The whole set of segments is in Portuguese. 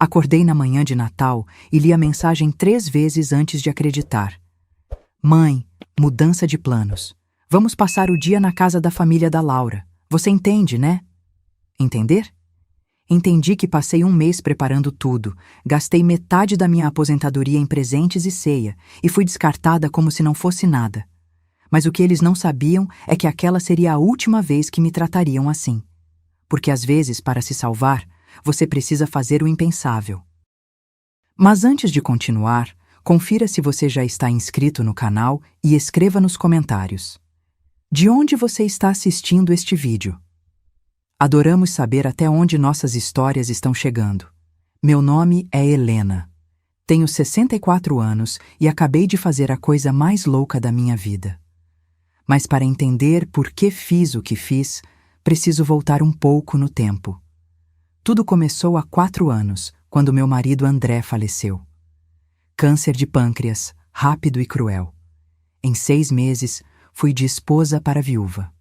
Acordei na manhã de Natal e li a mensagem 3 vezes antes de acreditar. Mãe, mudança de planos. Vamos passar o dia na casa da família da Laura. Você entende, né? Entender? Entendi que passei um mês preparando tudo, gastei metade da minha aposentadoria em presentes e ceia, e fui descartada como se não fosse nada. Mas o que eles não sabiam é que aquela seria a última vez que me tratariam assim. Porque às vezes, para se salvar, você precisa fazer o impensável. Mas antes de continuar, confira se você já está inscrito no canal e escreva nos comentários. De onde você está assistindo este vídeo? Adoramos saber até onde nossas histórias estão chegando. Meu nome é Helena. Tenho 64 anos e acabei de fazer a coisa mais louca da minha vida. Mas para entender por que fiz o que fiz, preciso voltar um pouco no tempo. Tudo começou há 4 anos, quando meu marido André faleceu. Câncer de pâncreas, rápido e cruel. Em 6 meses, fui de esposa para viúva.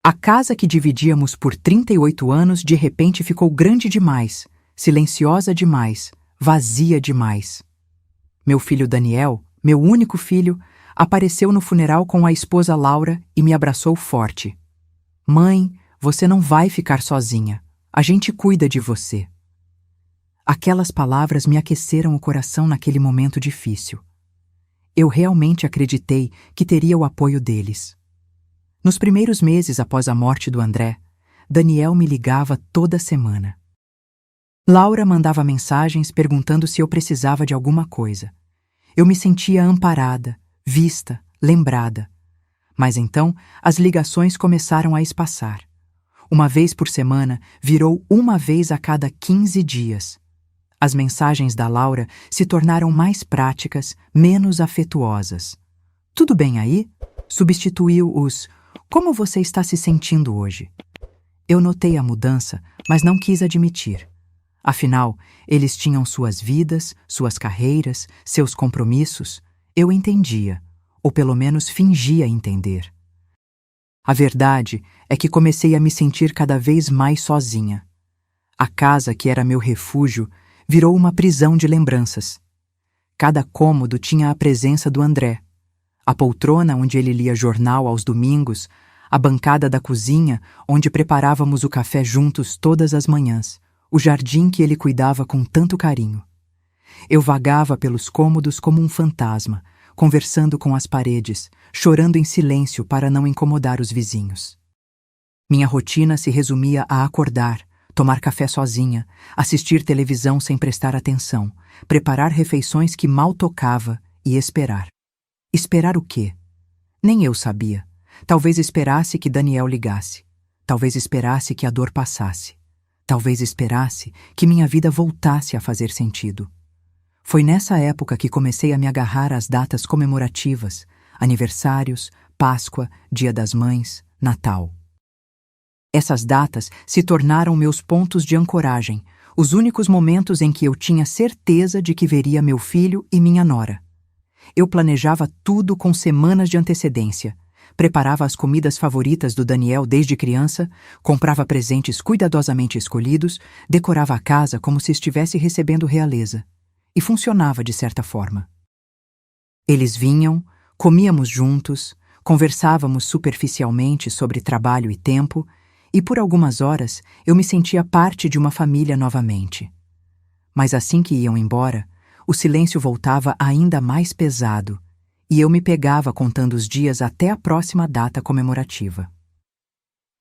A casa que dividíamos por 38 anos de repente ficou grande demais, silenciosa demais, vazia demais. Meu filho Daniel, meu único filho, apareceu no funeral com a esposa Laura e me abraçou forte. Mãe, você não vai ficar sozinha. A gente cuida de você. Aquelas palavras me aqueceram o coração naquele momento difícil. Eu realmente acreditei que teria o apoio deles. Nos primeiros meses após a morte do André, Daniel me ligava toda semana. Laura mandava mensagens perguntando se eu precisava de alguma coisa. Eu me sentia amparada, vista, lembrada. Mas então, as ligações começaram a espaçar. Uma vez por semana virou uma vez a cada 15 dias. As mensagens da Laura se tornaram mais práticas, menos afetuosas. Tudo bem aí? Substituiu os "Como você está se sentindo hoje?". Eu notei a mudança, mas não quis admitir. Afinal, eles tinham suas vidas, suas carreiras, seus compromissos. Eu entendia, ou pelo menos fingia entender. A verdade é que comecei a me sentir cada vez mais sozinha. A casa que era meu refúgio virou uma prisão de lembranças. Cada cômodo tinha a presença do André. A poltrona onde ele lia jornal aos domingos, a bancada da cozinha onde preparávamos o café juntos todas as manhãs, o jardim que ele cuidava com tanto carinho. Eu vagava pelos cômodos como um fantasma, conversando com as paredes, chorando em silêncio para não incomodar os vizinhos. Minha rotina se resumia a acordar, tomar café sozinha, assistir televisão sem prestar atenção, preparar refeições que mal tocava e esperar. Esperar o quê? Nem eu sabia. Talvez esperasse que Daniel ligasse. Talvez esperasse que a dor passasse. Talvez esperasse que minha vida voltasse a fazer sentido. Foi nessa época que comecei a me agarrar às datas comemorativas, aniversários, Páscoa, Dia das Mães, Natal. Essas datas se tornaram meus pontos de ancoragem, os únicos momentos em que eu tinha certeza de que veria meu filho e minha nora. Eu planejava tudo com semanas de antecedência. Preparava as comidas favoritas do Daniel desde criança, comprava presentes cuidadosamente escolhidos, decorava a casa como se estivesse recebendo realeza. E funcionava de certa forma. Eles vinham, comíamos juntos, conversávamos superficialmente sobre trabalho e tempo, e por algumas horas eu me sentia parte de uma família novamente. Mas assim que iam embora, o silêncio voltava ainda mais pesado, e eu me pegava contando os dias até a próxima data comemorativa.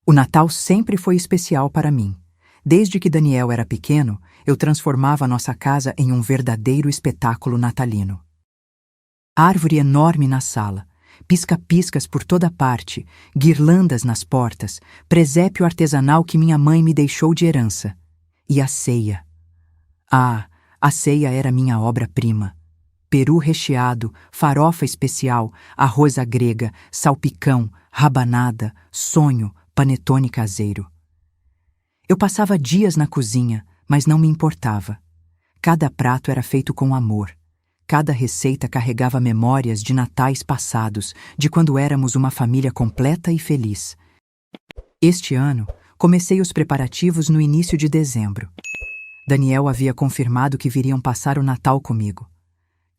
O Natal sempre foi especial para mim. Desde que Daniel era pequeno, eu transformava nossa casa em um verdadeiro espetáculo natalino. Árvore enorme na sala, pisca-piscas por toda parte, guirlandas nas portas, presépio artesanal que minha mãe me deixou de herança. E a ceia. Ah, a ceia era minha obra-prima. Peru recheado, farofa especial, arroz à grega, salpicão, rabanada, sonho, panetone caseiro. Eu passava dias na cozinha, mas não me importava. Cada prato era feito com amor. Cada receita carregava memórias de natais passados, de quando éramos uma família completa e feliz. Este ano, comecei os preparativos no início de dezembro. Daniel havia confirmado que viriam passar o Natal comigo.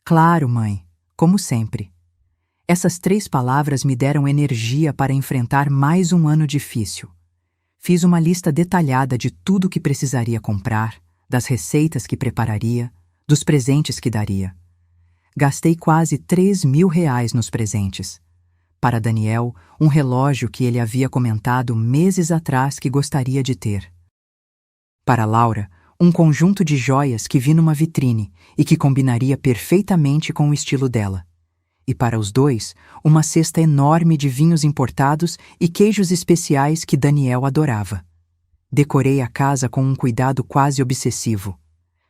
Claro, mãe, como sempre. Essas 3 palavras me deram energia para enfrentar mais um ano difícil. Fiz uma lista detalhada de tudo que precisaria comprar, das receitas que prepararia, dos presentes que daria. Gastei quase R$ 3.000 nos presentes. Para Daniel, um relógio que ele havia comentado meses atrás que gostaria de ter. Para Laura, um conjunto de joias que vi numa vitrine e que combinaria perfeitamente com o estilo dela. E para os dois, uma cesta enorme de vinhos importados e queijos especiais que Daniel adorava. Decorei a casa com um cuidado quase obsessivo.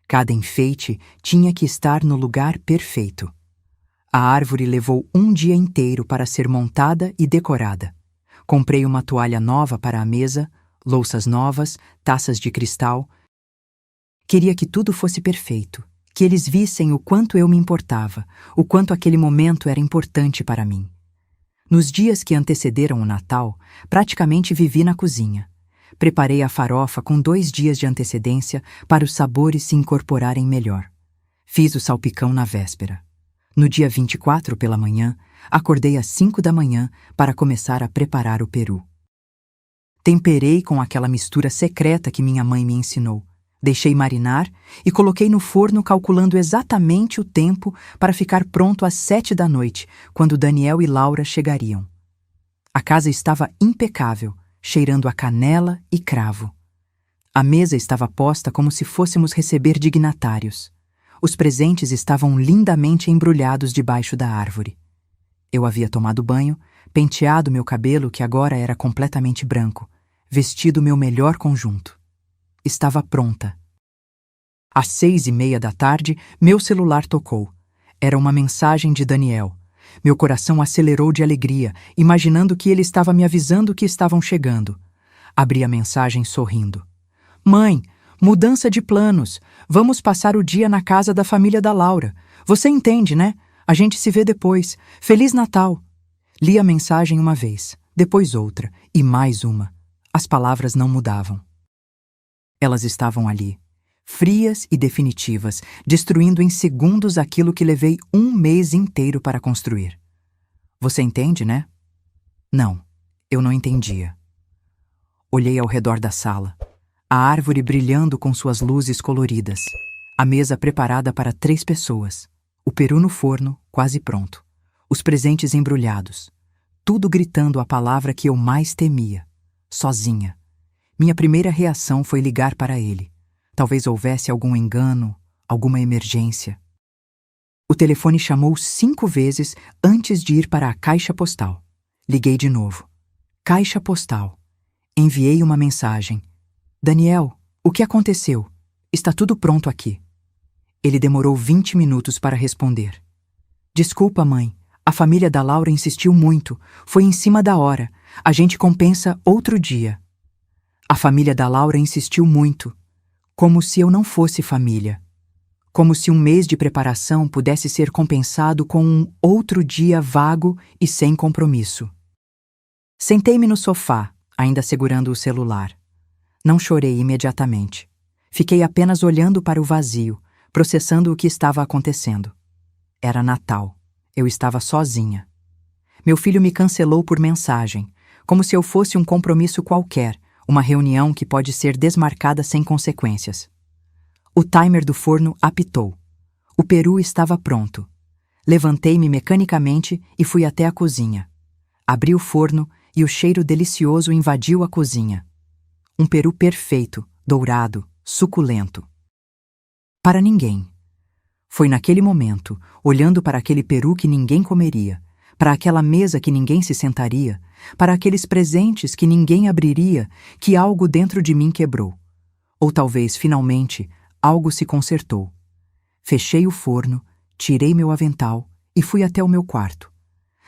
Cada enfeite tinha que estar no lugar perfeito. A árvore levou um dia inteiro para ser montada e decorada. Comprei uma toalha nova para a mesa, louças novas, taças de cristal. Queria que tudo fosse perfeito, que eles vissem o quanto eu me importava, o quanto aquele momento era importante para mim. Nos dias que antecederam o Natal, praticamente vivi na cozinha. Preparei a farofa com 2 dias de antecedência para os sabores se incorporarem melhor. Fiz o salpicão na véspera. No dia 24 pela manhã, acordei às 5 da manhã para começar a preparar o peru. Temperei com aquela mistura secreta que minha mãe me ensinou. Deixei marinar e coloquei no forno calculando exatamente o tempo para ficar pronto às 7 da noite, quando Daniel e Laura chegariam. A casa estava impecável, cheirando a canela e cravo. A mesa estava posta como se fôssemos receber dignatários. Os presentes estavam lindamente embrulhados debaixo da árvore. Eu havia tomado banho, penteado meu cabelo, que agora era completamente branco, vestido meu melhor conjunto. Estava pronta. Às 6:30 da tarde, meu celular tocou. Era uma mensagem de Daniel. Meu coração acelerou de alegria, imaginando que ele estava me avisando que estavam chegando. Abri a mensagem sorrindo. Mãe, mudança de planos. Vamos passar o dia na casa da família da Laura. Você entende, né? A gente se vê depois. Feliz Natal. Li a mensagem uma vez, depois outra, e mais uma. As palavras não mudavam. Elas estavam ali, frias e definitivas, destruindo em segundos aquilo que levei um mês inteiro para construir. Você entende, né? Não, eu não entendia. Olhei ao redor da sala. A árvore brilhando com suas luzes coloridas. A mesa preparada para 3 pessoas. O peru no forno, quase pronto. Os presentes embrulhados. Tudo gritando a palavra que eu mais temia. Sozinha. Minha primeira reação foi ligar para ele. Talvez houvesse algum engano, alguma emergência. O telefone chamou 5 vezes antes de ir para a caixa postal. Liguei de novo. Caixa postal. Enviei uma mensagem. Daniel, o que aconteceu? Está tudo pronto aqui. Ele demorou 20 minutos para responder. Desculpa, mãe. A família da Laura insistiu muito. Foi em cima da hora. A gente compensa outro dia. A família da Laura insistiu muito. Como se eu não fosse família. Como se um mês de preparação pudesse ser compensado com um outro dia vago e sem compromisso. Sentei-me no sofá, ainda segurando o celular. Não chorei imediatamente. Fiquei apenas olhando para o vazio, processando o que estava acontecendo. Era Natal. Eu estava sozinha. Meu filho me cancelou por mensagem, como se eu fosse um compromisso qualquer, uma reunião que pode ser desmarcada sem consequências. O timer do forno apitou. O peru estava pronto. Levantei-me mecanicamente e fui até a cozinha. Abri o forno e o cheiro delicioso invadiu a cozinha. Um peru perfeito, dourado, suculento. Para ninguém. Foi naquele momento, olhando para aquele peru que ninguém comeria, para aquela mesa que ninguém se sentaria, para aqueles presentes que ninguém abriria, que algo dentro de mim quebrou. Ou talvez, finalmente, algo se consertou. Fechei o forno, tirei meu avental e fui até o meu quarto.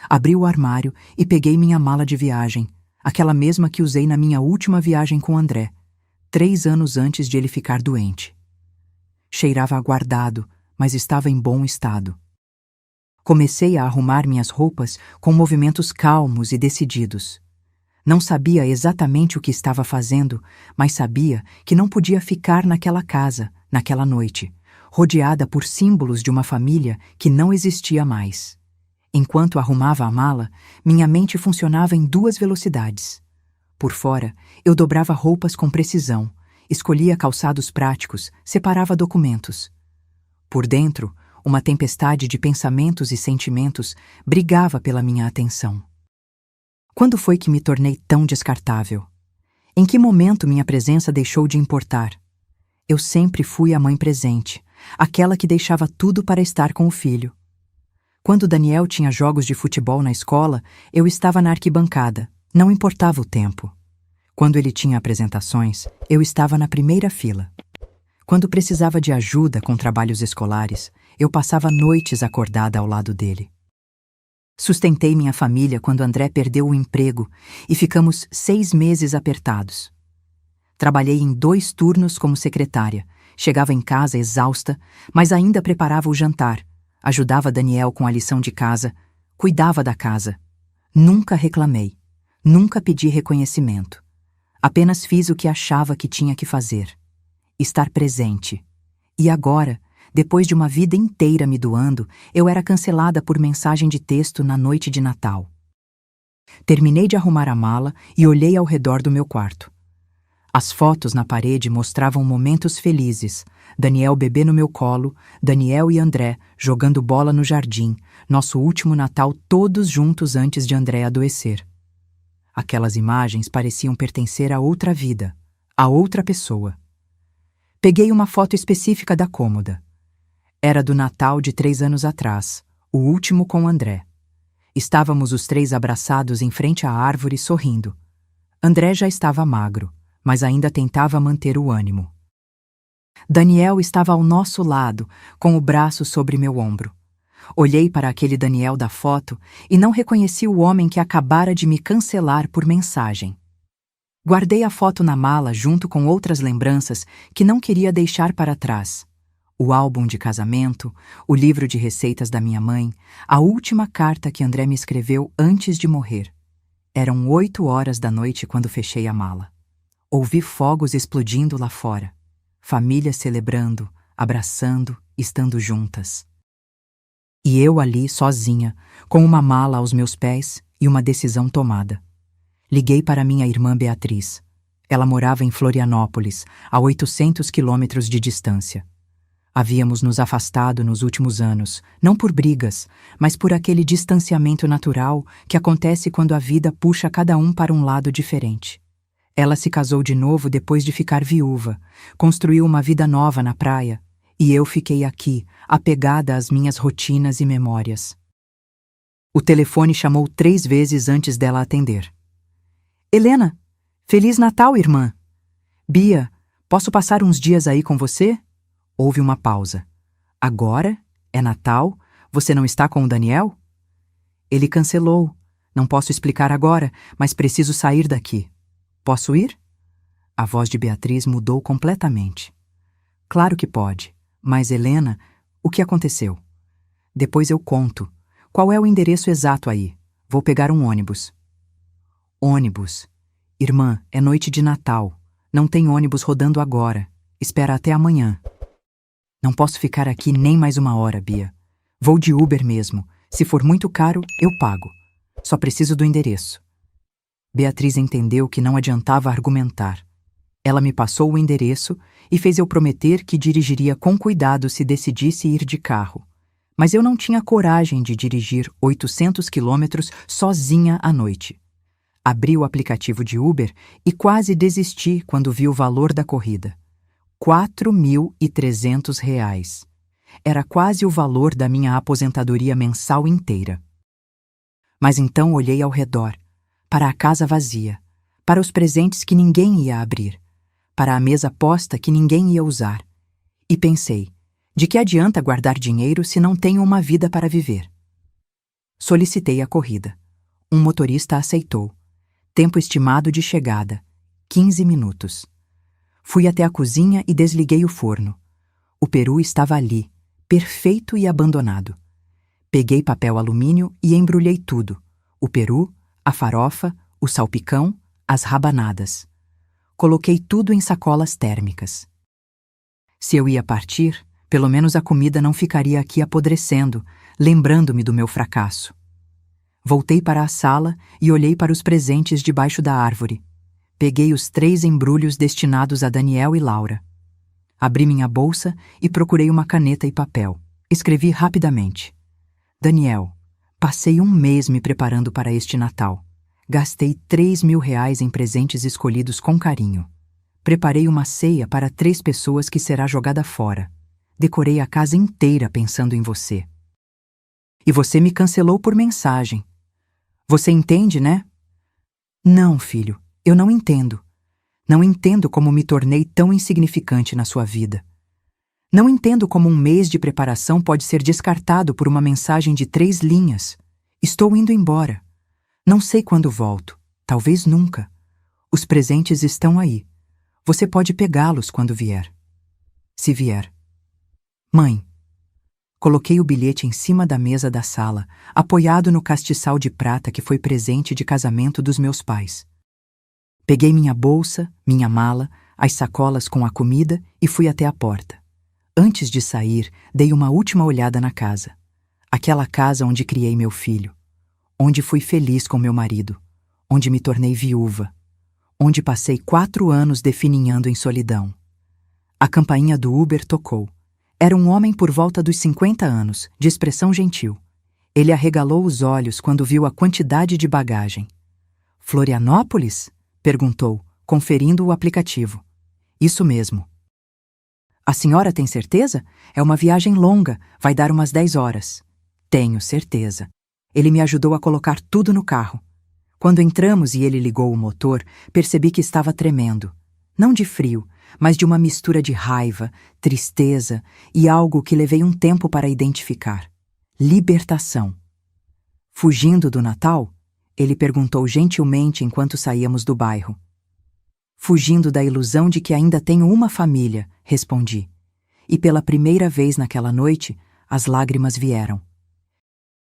Abri o armário e peguei minha mala de viagem, aquela mesma que usei na minha última viagem com André, 3 anos antes de ele ficar doente. Cheirava aguardado, mas estava em bom estado. Comecei a arrumar minhas roupas com movimentos calmos e decididos. Não sabia exatamente o que estava fazendo, mas sabia que não podia ficar naquela casa, naquela noite, rodeada por símbolos de uma família que não existia mais. Enquanto arrumava a mala, minha mente funcionava em 2 velocidades. Por fora, eu dobrava roupas com precisão, escolhia calçados práticos, separava documentos. Por dentro, uma tempestade de pensamentos e sentimentos brigava pela minha atenção. Quando foi que me tornei tão descartável? Em que momento minha presença deixou de importar? Eu sempre fui a mãe presente, aquela que deixava tudo para estar com o filho. Quando Daniel tinha jogos de futebol na escola, eu estava na arquibancada, não importava o tempo. Quando ele tinha apresentações, eu estava na primeira fila. Quando precisava de ajuda com trabalhos escolares, eu passava noites acordada ao lado dele. Sustentei minha família quando André perdeu o emprego e ficamos 6 meses apertados. Trabalhei em 2 turnos como secretária, chegava em casa exausta, mas ainda preparava o jantar, ajudava Daniel com a lição de casa, cuidava da casa. Nunca reclamei, nunca pedi reconhecimento. Apenas fiz o que achava que tinha que fazer. Estar presente. E agora, depois de uma vida inteira me doando, eu era cancelada por mensagem de texto na noite de Natal. Terminei de arrumar a mala e olhei ao redor do meu quarto. As fotos na parede mostravam momentos felizes. Daniel bebê no meu colo, Daniel e André jogando bola no jardim, nosso último Natal todos juntos antes de André adoecer. Aquelas imagens pareciam pertencer a outra vida, a outra pessoa. Peguei uma foto específica da cômoda. Era do Natal de 3 anos atrás, o último com André. Estávamos os 3 abraçados em frente à árvore, sorrindo. André já estava magro, mas ainda tentava manter o ânimo. Daniel estava ao nosso lado, com o braço sobre meu ombro. Olhei para aquele Daniel da foto e não reconheci o homem que acabara de me cancelar por mensagem. Guardei a foto na mala junto com outras lembranças que não queria deixar para trás. O álbum de casamento, o livro de receitas da minha mãe, a última carta que André me escreveu antes de morrer. Eram 8 horas da noite quando fechei a mala. Ouvi fogos explodindo lá fora. Família celebrando, abraçando, estando juntas. E eu ali, sozinha, com uma mala aos meus pés e uma decisão tomada. Liguei para minha irmã Beatriz. Ela morava em Florianópolis, a 800 quilômetros de distância. Havíamos nos afastado nos últimos anos, não por brigas, mas por aquele distanciamento natural que acontece quando a vida puxa cada um para um lado diferente. Ela se casou de novo depois de ficar viúva, construiu uma vida nova na praia, e eu fiquei aqui, apegada às minhas rotinas e memórias. O telefone chamou 3 vezes antes dela atender. Helena, Feliz Natal, irmã! Bia, posso passar uns dias aí com você? Houve uma pausa. Agora? É Natal? Você não está com o Daniel? Ele cancelou. Não posso explicar agora, mas preciso sair daqui. Posso ir? A voz de Beatriz mudou completamente. Claro que pode. Mas, Helena, o que aconteceu? Depois eu conto. Qual é o endereço exato aí? Vou pegar um ônibus. Ônibus. Irmã, é noite de Natal. Não tem ônibus rodando agora. Espera até amanhã. Não posso ficar aqui nem mais 1 hora, Bia. Vou de Uber mesmo. Se for muito caro, eu pago. Só preciso do endereço. Beatriz entendeu que não adiantava argumentar. Ela me passou o endereço e fez eu prometer que dirigiria com cuidado se decidisse ir de carro. Mas eu não tinha coragem de dirigir 800 quilômetros sozinha à noite. Abri o aplicativo de Uber e quase desisti quando vi o valor da corrida. R$ 4.300. Era quase o valor da minha aposentadoria mensal inteira. Mas então olhei ao redor, para a casa vazia, para os presentes que ninguém ia abrir, para a mesa posta que ninguém ia usar. E pensei, de que adianta guardar dinheiro se não tenho uma vida para viver? Solicitei a corrida. Um motorista aceitou. Tempo estimado de chegada, 15 minutos. Fui até a cozinha e desliguei o forno. O peru estava ali, perfeito e abandonado. Peguei papel alumínio e embrulhei tudo. O peru, a farofa, o salpicão, as rabanadas. Coloquei tudo em sacolas térmicas. Se eu ia partir, pelo menos a comida não ficaria aqui apodrecendo, lembrando-me do meu fracasso. Voltei para a sala e olhei para os presentes debaixo da árvore. Peguei os 3 embrulhos destinados a Daniel e Laura. Abri minha bolsa e procurei uma caneta e papel. Escrevi rapidamente. Daniel, passei um mês me preparando para este Natal. Gastei R$ 3.000 em presentes escolhidos com carinho. Preparei uma ceia para 3 pessoas que será jogada fora. Decorei a casa inteira pensando em você. E você me cancelou por mensagem. Você entende, né? Não, filho, eu não entendo. Não entendo como me tornei tão insignificante na sua vida. Não entendo como um mês de preparação pode ser descartado por uma mensagem de 3 linhas. Estou indo embora. Não sei quando volto. Talvez nunca. Os presentes estão aí. Você pode pegá-los quando vier. Se vier. Mãe. Coloquei o bilhete em cima da mesa da sala, apoiado no castiçal de prata que foi presente de casamento dos meus pais. Peguei minha bolsa, minha mala, as sacolas com a comida e fui até a porta. Antes de sair, dei uma última olhada na casa. Aquela casa onde criei meu filho. Onde fui feliz com meu marido. Onde me tornei viúva. Onde passei 4 anos defininhando em solidão. A campainha do Uber tocou. Era um homem por volta dos 50 anos, de expressão gentil. Ele arregalou os olhos quando viu a quantidade de bagagem. Florianópolis? Perguntou, conferindo o aplicativo. Isso mesmo. A senhora tem certeza? É uma viagem longa, vai dar umas 10 horas. Tenho certeza. Ele me ajudou a colocar tudo no carro. Quando entramos e ele ligou o motor, percebi que estava tremendo. Não de frio, mas de uma mistura de raiva, tristeza e algo que levei um tempo para identificar. Libertação. Fugindo do Natal? Ele perguntou gentilmente enquanto saíamos do bairro. Fugindo da ilusão de que ainda tenho uma família, respondi. E pela primeira vez naquela noite, as lágrimas vieram.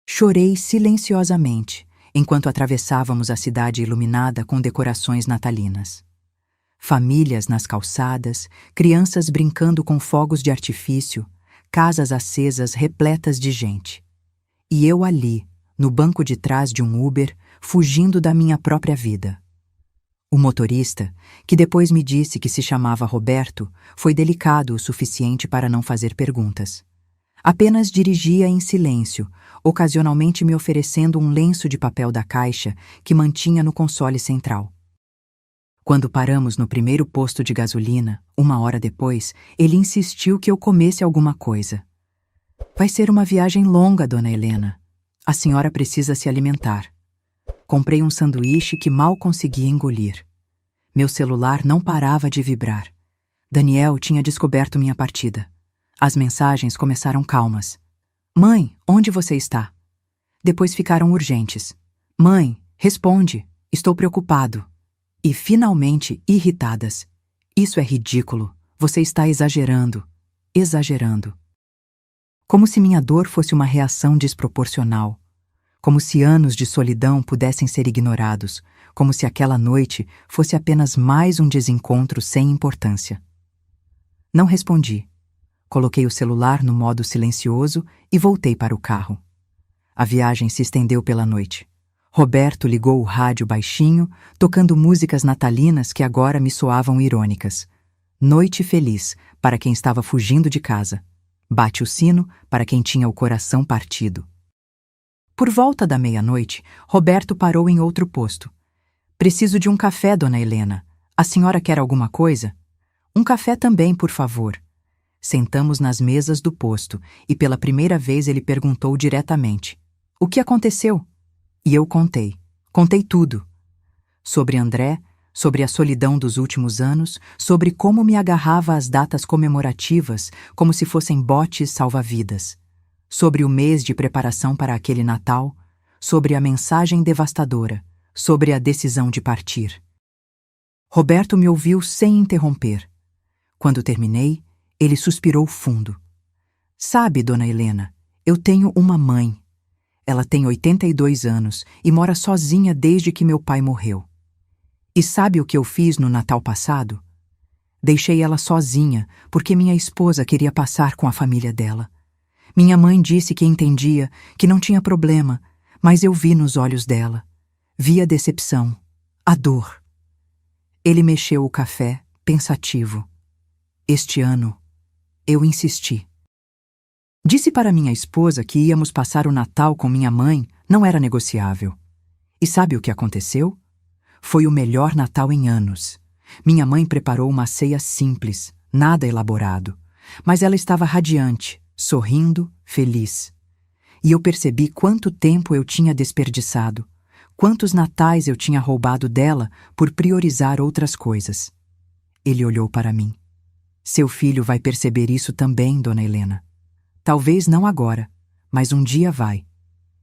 Chorei silenciosamente, enquanto atravessávamos a cidade iluminada com decorações natalinas. Famílias nas calçadas, crianças brincando com fogos de artifício, casas acesas repletas de gente. E eu ali, no banco de trás de um Uber, fugindo da minha própria vida. O motorista, que depois me disse que se chamava Roberto, foi delicado o suficiente para não fazer perguntas. Apenas dirigia em silêncio, ocasionalmente me oferecendo um lenço de papel da caixa que mantinha no console central. Quando paramos no primeiro posto de gasolina, 1 hora depois, ele insistiu que eu comesse alguma coisa. Vai ser uma viagem longa, dona Helena. A senhora precisa se alimentar. Comprei um sanduíche que mal conseguia engolir. Meu celular não parava de vibrar. Daniel tinha descoberto minha partida. As mensagens começaram calmas. Mãe, onde você está? Depois ficaram urgentes. Mãe, responde. Estou preocupado. E, finalmente, irritadas. Isso é ridículo. Você está exagerando. Exagerando. Como se minha dor fosse uma reação desproporcional. Como se anos de solidão pudessem ser ignorados. Como se aquela noite fosse apenas mais um desencontro sem importância. Não respondi. Coloquei o celular no modo silencioso e voltei para o carro. A viagem se estendeu pela noite. Roberto ligou o rádio baixinho, tocando músicas natalinas que agora me soavam irônicas. Noite feliz para quem estava fugindo de casa. Bate o sino para quem tinha o coração partido. Por volta da meia-noite, Roberto parou em outro posto. Preciso de um café, dona Helena. A senhora quer alguma coisa? Um café também, por favor. Sentamos nas mesas do posto e pela primeira vez ele perguntou diretamente. O que aconteceu? E eu contei. Contei tudo. Sobre André, sobre a solidão dos últimos anos, sobre como me agarrava às datas comemorativas como se fossem botes salva-vidas. Sobre o mês de preparação para aquele Natal, sobre a mensagem devastadora, sobre a decisão de partir. Roberto me ouviu sem interromper. Quando terminei, ele suspirou fundo. Sabe, dona Helena, eu tenho uma mãe. Ela tem 82 anos e mora sozinha desde que meu pai morreu. E sabe o que eu fiz no Natal passado? Deixei ela sozinha, porque minha esposa queria passar com a família dela. Minha mãe disse que entendia, que não tinha problema, mas eu vi nos olhos dela. Vi a decepção, a dor. Ele mexeu o café, pensativo. Este ano, eu insisti. Disse para minha esposa que íamos passar o Natal com minha mãe, não era negociável. E sabe o que aconteceu? Foi o melhor Natal em anos. Minha mãe preparou uma ceia simples, nada elaborado, mas ela estava radiante, sorrindo, feliz. E eu percebi quanto tempo eu tinha desperdiçado, quantos natais eu tinha roubado dela por priorizar outras coisas. Ele olhou para mim. Seu filho vai perceber isso também, Dona Helena. Talvez não agora, mas um dia vai.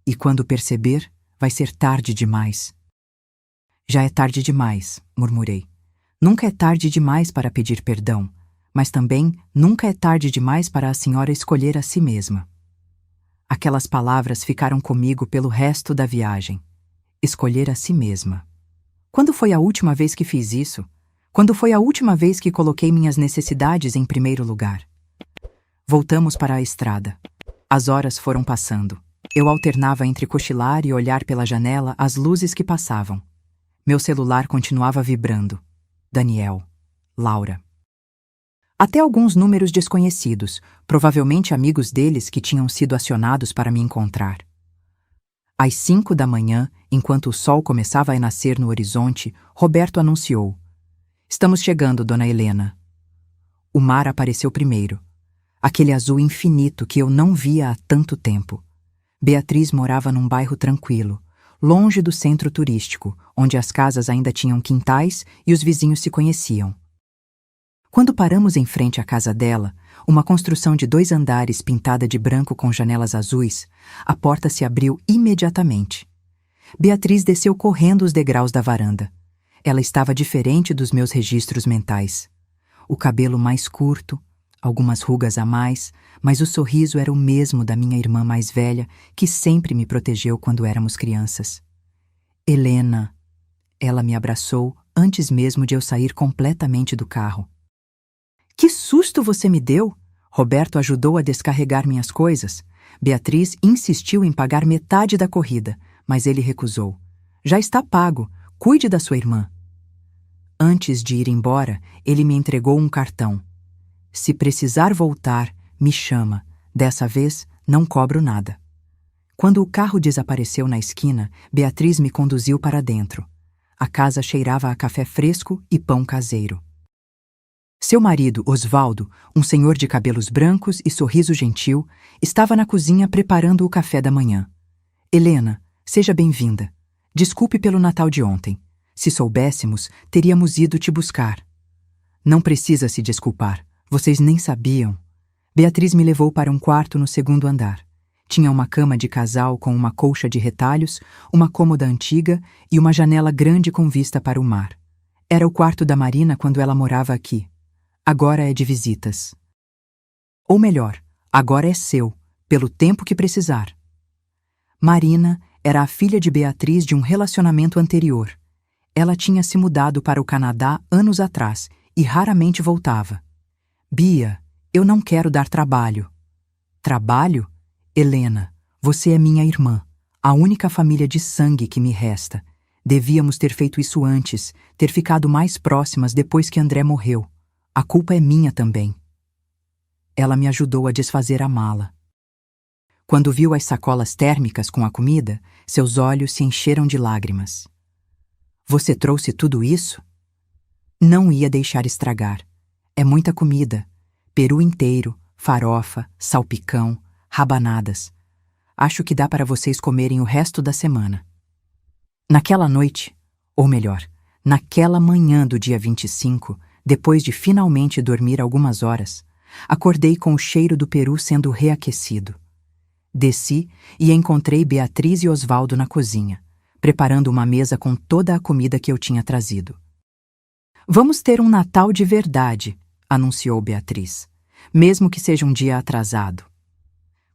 E quando perceber, vai ser tarde demais. Já é tarde demais, murmurei. Nunca é tarde demais para pedir perdão, mas também nunca é tarde demais para a senhora escolher a si mesma. Aquelas palavras ficaram comigo pelo resto da viagem. Escolher a si mesma. Quando foi a última vez que fiz isso? Quando foi a última vez que coloquei minhas necessidades em primeiro lugar? Voltamos para a estrada. As horas foram passando. Eu alternava entre cochilar e olhar pela janela as luzes que passavam. Meu celular continuava vibrando. Daniel, Laura. Até alguns números desconhecidos, provavelmente amigos deles que tinham sido acionados para me encontrar. Às 5 da manhã, enquanto o sol começava a nascer no horizonte, Roberto anunciou: "Estamos chegando, Dona Helena." O mar apareceu primeiro. Aquele azul infinito que eu não via há tanto tempo. Beatriz morava num bairro tranquilo, longe do centro turístico, onde as casas ainda tinham quintais e os vizinhos se conheciam. Quando paramos em frente à casa dela, uma construção de 2 andares pintada de branco com janelas azuis, a porta se abriu imediatamente. Beatriz desceu correndo os degraus da varanda. Ela estava diferente dos meus registros mentais. O cabelo mais curto, algumas rugas a mais, mas o sorriso era o mesmo da minha irmã mais velha, que sempre me protegeu quando éramos crianças. "Helena." Ela me abraçou antes mesmo de eu sair completamente do carro. "Que susto você me deu!" Roberto ajudou a descarregar minhas coisas. Beatriz insistiu em pagar metade da corrida, mas ele recusou. "Já está pago. Cuide da sua irmã." Antes de ir embora, ele me entregou um cartão. "Se precisar voltar, me chama. Dessa vez, não cobro nada." Quando o carro desapareceu na esquina, Beatriz me conduziu para dentro. A casa cheirava a café fresco e pão caseiro. Seu marido, Osvaldo, um senhor de cabelos brancos e sorriso gentil, estava na cozinha preparando o café da manhã. "Helena, seja bem-vinda. Desculpe pelo Natal de ontem. Se soubéssemos, teríamos ido te buscar." "Não precisa se desculpar. Vocês nem sabiam." Beatriz me levou para um quarto no 2º andar. Tinha uma cama de casal com uma colcha de retalhos, uma cômoda antiga e uma janela grande com vista para o mar. Era o quarto da Marina quando ela morava aqui. Agora é de visitas. Ou melhor, agora é seu, pelo tempo que precisar. Marina era a filha de Beatriz de um relacionamento anterior. Ela tinha se mudado para o Canadá anos atrás e raramente voltava. "Bia, eu não quero dar trabalho." "Trabalho? Helena, você é minha irmã, a única família de sangue que me resta. Devíamos ter feito isso antes, ter ficado mais próximas depois que André morreu. A culpa é minha também." Ela me ajudou a desfazer a mala. Quando viu as sacolas térmicas com a comida, seus olhos se encheram de lágrimas. "Você trouxe tudo isso?" "Não ia deixar estragar. É muita comida. Peru inteiro, farofa, salpicão, rabanadas. Acho que dá para vocês comerem o resto da semana." Naquela noite, ou melhor, naquela manhã do dia 25, depois de finalmente dormir algumas horas, acordei com o cheiro do peru sendo reaquecido. Desci e encontrei Beatriz e Osvaldo na cozinha, preparando uma mesa com toda a comida que eu tinha trazido. "Vamos ter um Natal de verdade", anunciou Beatriz, "mesmo que seja um dia atrasado."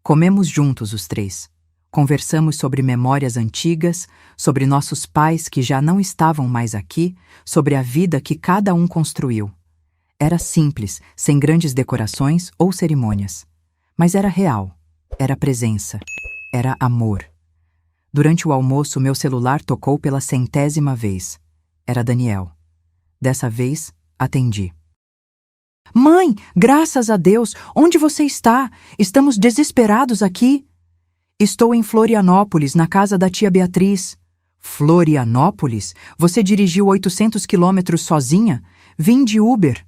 Comemos juntos os 3. Conversamos sobre memórias antigas, sobre nossos pais que já não estavam mais aqui, sobre a vida que cada um construiu. Era simples, sem grandes decorações ou cerimônias. Mas era real. Era presença. Era amor. Durante o almoço, meu celular tocou pela 100ª vez. Era Daniel. Dessa vez, atendi. Mãe, graças a Deus, onde você está? Estamos desesperados aqui. Estou em Florianópolis, na casa da tia Beatriz. Florianópolis? Você dirigiu 800 quilômetros sozinha? Vim de Uber.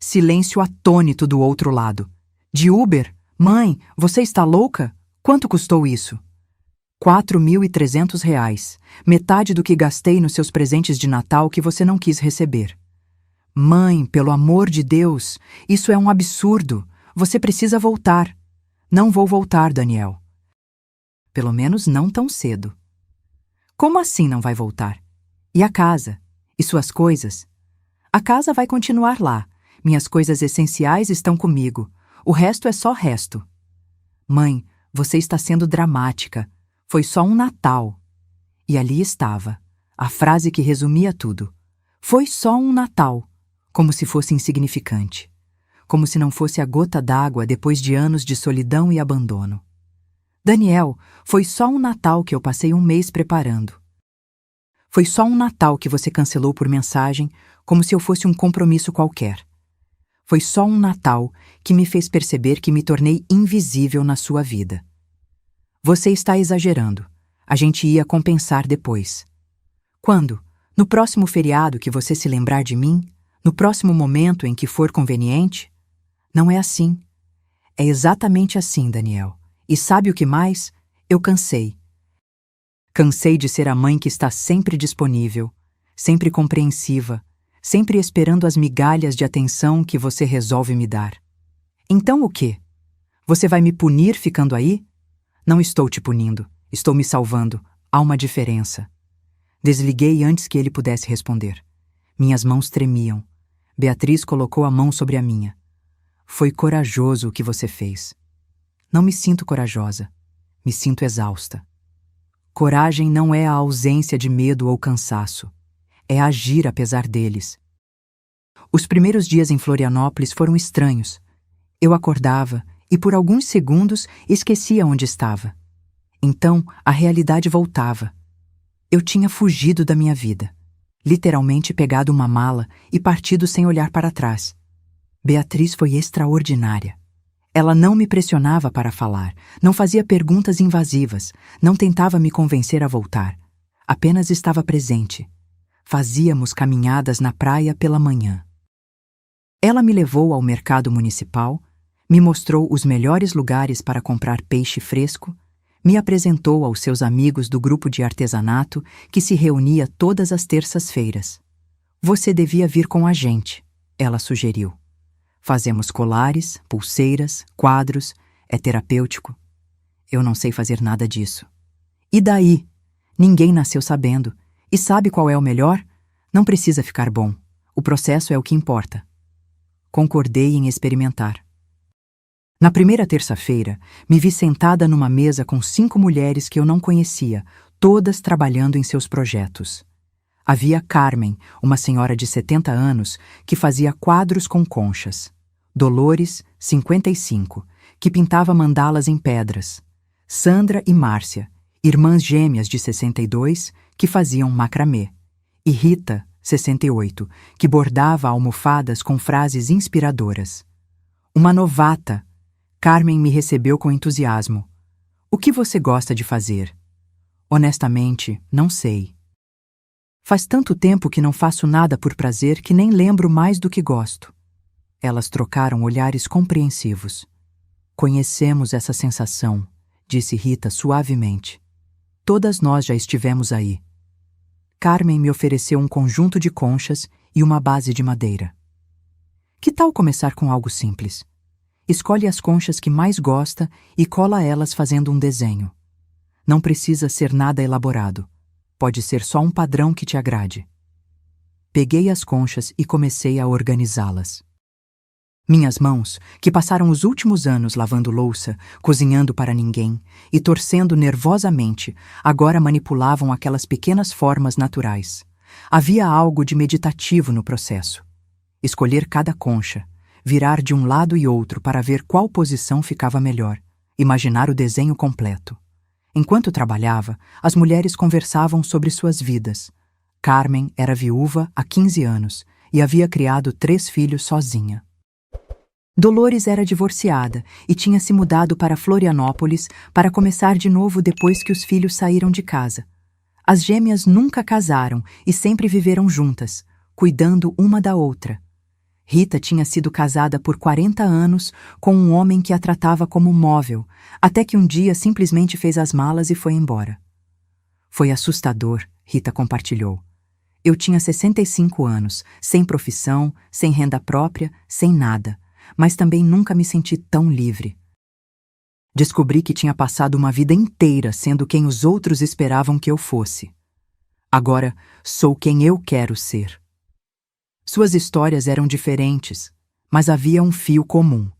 Silêncio atônito do outro lado. De Uber? Mãe, você está louca? Quanto custou isso? R$ 4.300, metade do que gastei nos seus presentes de Natal que você não quis receber. Mãe, pelo amor de Deus, isso é um absurdo. Você precisa voltar. Não vou voltar, Daniel. Pelo menos não tão cedo. Como assim não vai voltar? E a casa? E suas coisas? A casa vai continuar lá. Minhas coisas essenciais estão comigo. O resto é só resto. Mãe, você está sendo dramática. Foi só um Natal. E ali estava, a frase que resumia tudo. Foi só um Natal. Como se fosse insignificante. Como se não fosse a gota d'água depois de anos de solidão e abandono. Daniel, foi só um Natal que eu passei um mês preparando. Foi só um Natal que você cancelou por mensagem, como se eu fosse um compromisso qualquer. Foi só um Natal que me fez perceber que me tornei invisível na sua vida. Você está exagerando. A gente ia compensar depois. Quando? No próximo feriado que você se lembrar de mim? No próximo momento em que for conveniente? Não é assim. É exatamente assim, Daniel. E sabe o que mais? Eu cansei. Cansei de ser a mãe que está sempre disponível, sempre compreensiva, sempre esperando as migalhas de atenção que você resolve me dar. Então o quê? Você vai me punir ficando aí? Não estou te punindo, estou me salvando. Há uma diferença. Desliguei antes que ele pudesse responder. Minhas mãos tremiam. Beatriz colocou a mão sobre a minha. Foi corajoso o que você fez. Não me sinto corajosa. Me sinto exausta. Coragem não é a ausência de medo ou cansaço. É agir apesar deles. Os primeiros dias em Florianópolis foram estranhos. Eu acordava e por alguns segundos esquecia onde estava. Então, a realidade voltava. Eu tinha fugido da minha vida. Literalmente pegado uma mala e partido sem olhar para trás. Beatriz foi extraordinária. Ela não me pressionava para falar, não fazia perguntas invasivas, não tentava me convencer a voltar. Apenas estava presente. Fazíamos caminhadas na praia pela manhã. Ela me levou ao mercado municipal, me mostrou os melhores lugares para comprar peixe fresco, me apresentou aos seus amigos do grupo de artesanato que se reunia todas as terças-feiras. Você devia vir com a gente, ela sugeriu. Fazemos colares, pulseiras, quadros, é terapêutico. Eu não sei fazer nada disso. E daí? Ninguém nasceu sabendo. E sabe qual é o melhor? Não precisa ficar bom. O processo é o que importa. Concordei em experimentar. Na primeira terça-feira, me vi sentada numa mesa com 5 mulheres que eu não conhecia, todas trabalhando em seus projetos. Havia Carmen, uma senhora de 70 anos, que fazia quadros com conchas. Dolores, 55, que pintava mandalas em pedras. Sandra e Márcia, irmãs gêmeas de 62, que faziam macramê. E Rita, 68, que bordava almofadas com frases inspiradoras. Uma novata. Carmen me recebeu com entusiasmo. O que você gosta de fazer? Honestamente, não sei. Faz tanto tempo que não faço nada por prazer que nem lembro mais do que gosto. Elas trocaram olhares compreensivos. Conhecemos essa sensação, disse Rita suavemente. Todas nós já estivemos aí. Carmen me ofereceu um conjunto de conchas e uma base de madeira. Que tal começar com algo simples? Escolhe as conchas que mais gosta e cola elas fazendo um desenho. Não precisa ser nada elaborado. Pode ser só um padrão que te agrade. Peguei as conchas e comecei a organizá-las. Minhas mãos, que passaram os últimos anos lavando louça, cozinhando para ninguém e torcendo nervosamente, agora manipulavam aquelas pequenas formas naturais. Havia algo de meditativo no processo. escolher cada concha, virar de um lado e outro para ver qual posição ficava melhor, imaginar o desenho completo. Enquanto trabalhava, as mulheres conversavam sobre suas vidas. Carmen era viúva há 15 anos e havia criado 3 filhos sozinha. Dolores era divorciada e tinha se mudado para Florianópolis para começar de novo depois que os filhos saíram de casa. As gêmeas nunca casaram e sempre viveram juntas, cuidando uma da outra. Rita tinha sido casada por 40 anos com um homem que a tratava como móvel, até que um dia simplesmente fez as malas e foi embora. Foi assustador, Rita compartilhou. Eu tinha 65 anos, sem profissão, sem renda própria, sem nada, mas também nunca me senti tão livre. Descobri que tinha passado uma vida inteira sendo quem os outros esperavam que eu fosse. Agora sou quem eu quero ser. Suas histórias eram diferentes, mas havia um fio comum.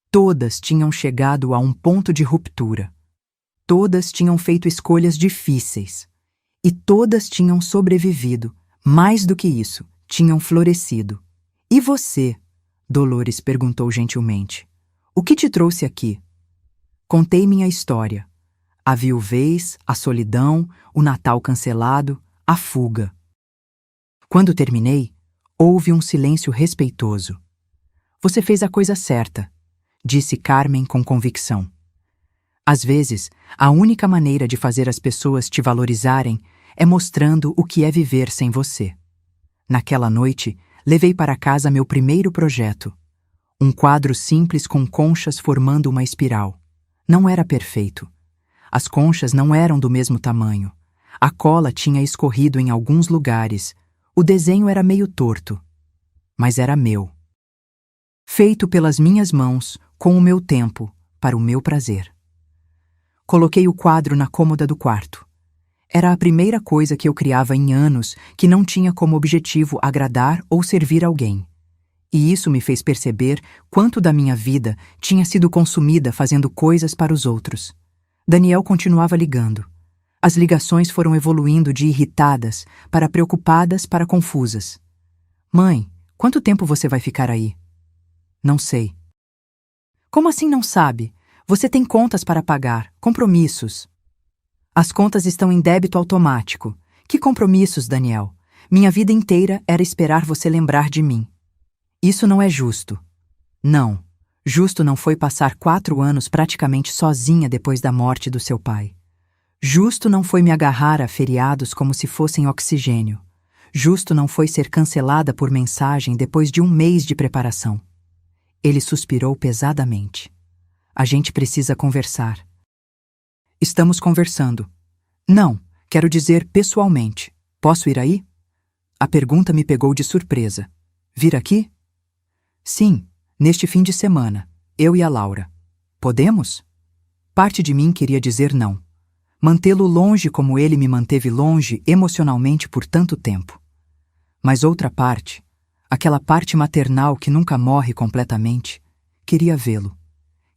Todas tinham chegado a um ponto de ruptura. Todas tinham feito escolhas difíceis. E todas tinham sobrevivido. Mais do que isso, tinham florescido. E você? Dolores perguntou gentilmente. O que te trouxe aqui? Contei minha história. A viuvez, a solidão, o Natal cancelado, a fuga. Quando terminei, houve um silêncio respeitoso. Você fez a coisa certa, disse Carmen com convicção. Às vezes, a única maneira de fazer as pessoas te valorizarem é mostrando o que é viver sem você. Naquela noite, levei para casa meu primeiro projeto. Um quadro simples com conchas formando uma espiral. Não era perfeito. As conchas não eram do mesmo tamanho. A cola tinha escorrido em alguns lugares. O desenho era meio torto. Mas era meu. Feito pelas minhas mãos, com o meu tempo, para o meu prazer. Coloquei o quadro na cômoda do quarto. Era a primeira coisa que eu criava em anos que não tinha como objetivo agradar ou servir alguém. E isso me fez perceber quanto da minha vida tinha sido consumida fazendo coisas para os outros. Daniel continuava ligando. As ligações foram evoluindo de irritadas para preocupadas para confusas. Mãe, quanto tempo você vai ficar aí? Não sei. Como assim não sabe? Você tem contas para pagar, compromissos. As contas estão em débito automático. Que compromissos, Daniel? Minha vida inteira era esperar você lembrar de mim. Isso não é justo. Não. Justo não foi passar 4 anos praticamente sozinha depois da morte do seu pai. Justo não foi me agarrar a feriados como se fossem oxigênio. Justo não foi ser cancelada por mensagem depois de 1 mês de preparação. Ele suspirou pesadamente. A gente precisa conversar. Estamos conversando. Não, quero dizer pessoalmente. Posso ir aí? A pergunta me pegou de surpresa. Vir aqui? Sim, neste fim de semana, eu e a Laura. Podemos? Parte de mim queria dizer não. Mantê-lo longe como ele me manteve longe emocionalmente por tanto tempo. Mas outra parte, aquela parte maternal que nunca morre completamente, queria vê-lo.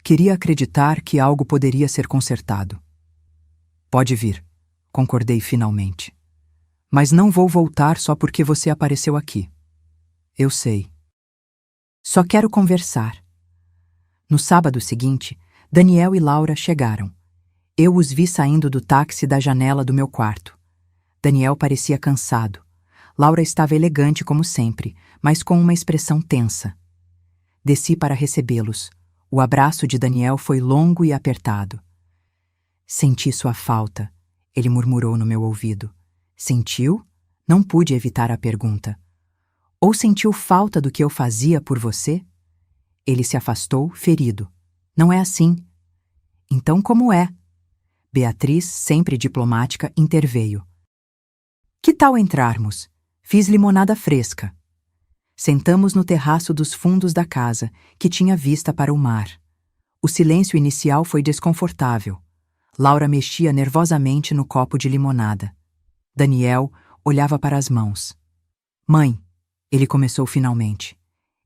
Queria acreditar que algo poderia ser consertado. Pode vir, concordei finalmente. Mas não vou voltar só porque você apareceu aqui. Eu sei. Só quero conversar. No sábado seguinte, Daniel e Laura chegaram. Eu os vi saindo do táxi da janela do meu quarto. Daniel parecia cansado. Laura estava elegante como sempre, mas com uma expressão tensa. Desci para recebê-los. O abraço de Daniel foi longo e apertado. Senti sua falta, ele murmurou no meu ouvido. Sentiu? Não pude evitar a pergunta. Ou sentiu falta do que eu fazia por você? Ele se afastou, ferido. Não é assim. Então como é? Beatriz, sempre diplomática, interveio. Que tal entrarmos? Fiz limonada fresca. Sentamos no terraço dos fundos da casa, que tinha vista para o mar. O silêncio inicial foi desconfortável. Laura mexia nervosamente no copo de limonada. Daniel olhava para as mãos. Mãe, ele começou finalmente.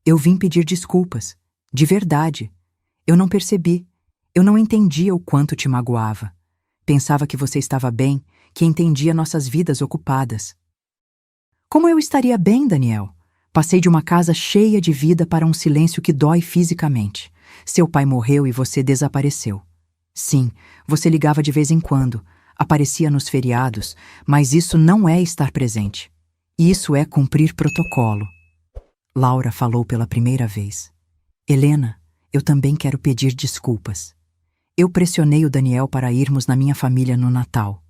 Eu vim pedir desculpas. De verdade. Eu não percebi. Eu não entendia o quanto te magoava. Pensava que você estava bem, que entendia nossas vidas ocupadas. Como eu estaria bem, Daniel? Passei de uma casa cheia de vida para um silêncio que dói fisicamente. Seu pai morreu e você desapareceu. Sim, você ligava de vez em quando, aparecia nos feriados, mas isso não é estar presente. Isso é cumprir protocolo. Laura falou pela primeira vez. Helena, eu também quero pedir desculpas. Eu pressionei o Daniel para irmos na minha família no Natal.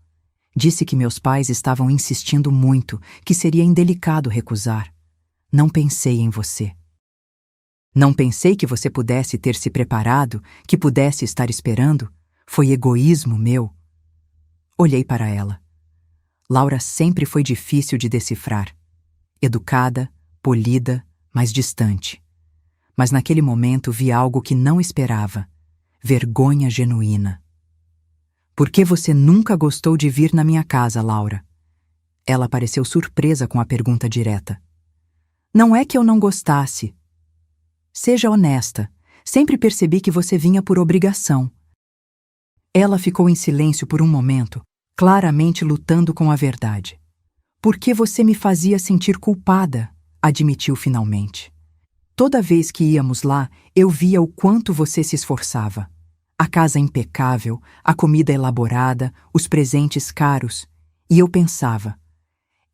Disse que meus pais estavam insistindo muito, que seria indelicado recusar. Não pensei em você. Não pensei que você pudesse ter se preparado, que pudesse estar esperando. Foi egoísmo meu. Olhei para ela. Laura sempre foi difícil de decifrar. Educada, polida, mas distante. Mas naquele momento vi algo que não esperava. Vergonha genuína. Por que você nunca gostou de vir na minha casa, Laura? Ela pareceu surpresa com a pergunta direta. Não é que eu não gostasse. Seja honesta. Sempre percebi que você vinha por obrigação. Ela ficou em silêncio por um momento, claramente lutando com a verdade. Por que você me fazia sentir culpada? Admitiu finalmente. Toda vez que íamos lá, eu via o quanto você se esforçava. A casa impecável, a comida elaborada, os presentes caros. E eu pensava,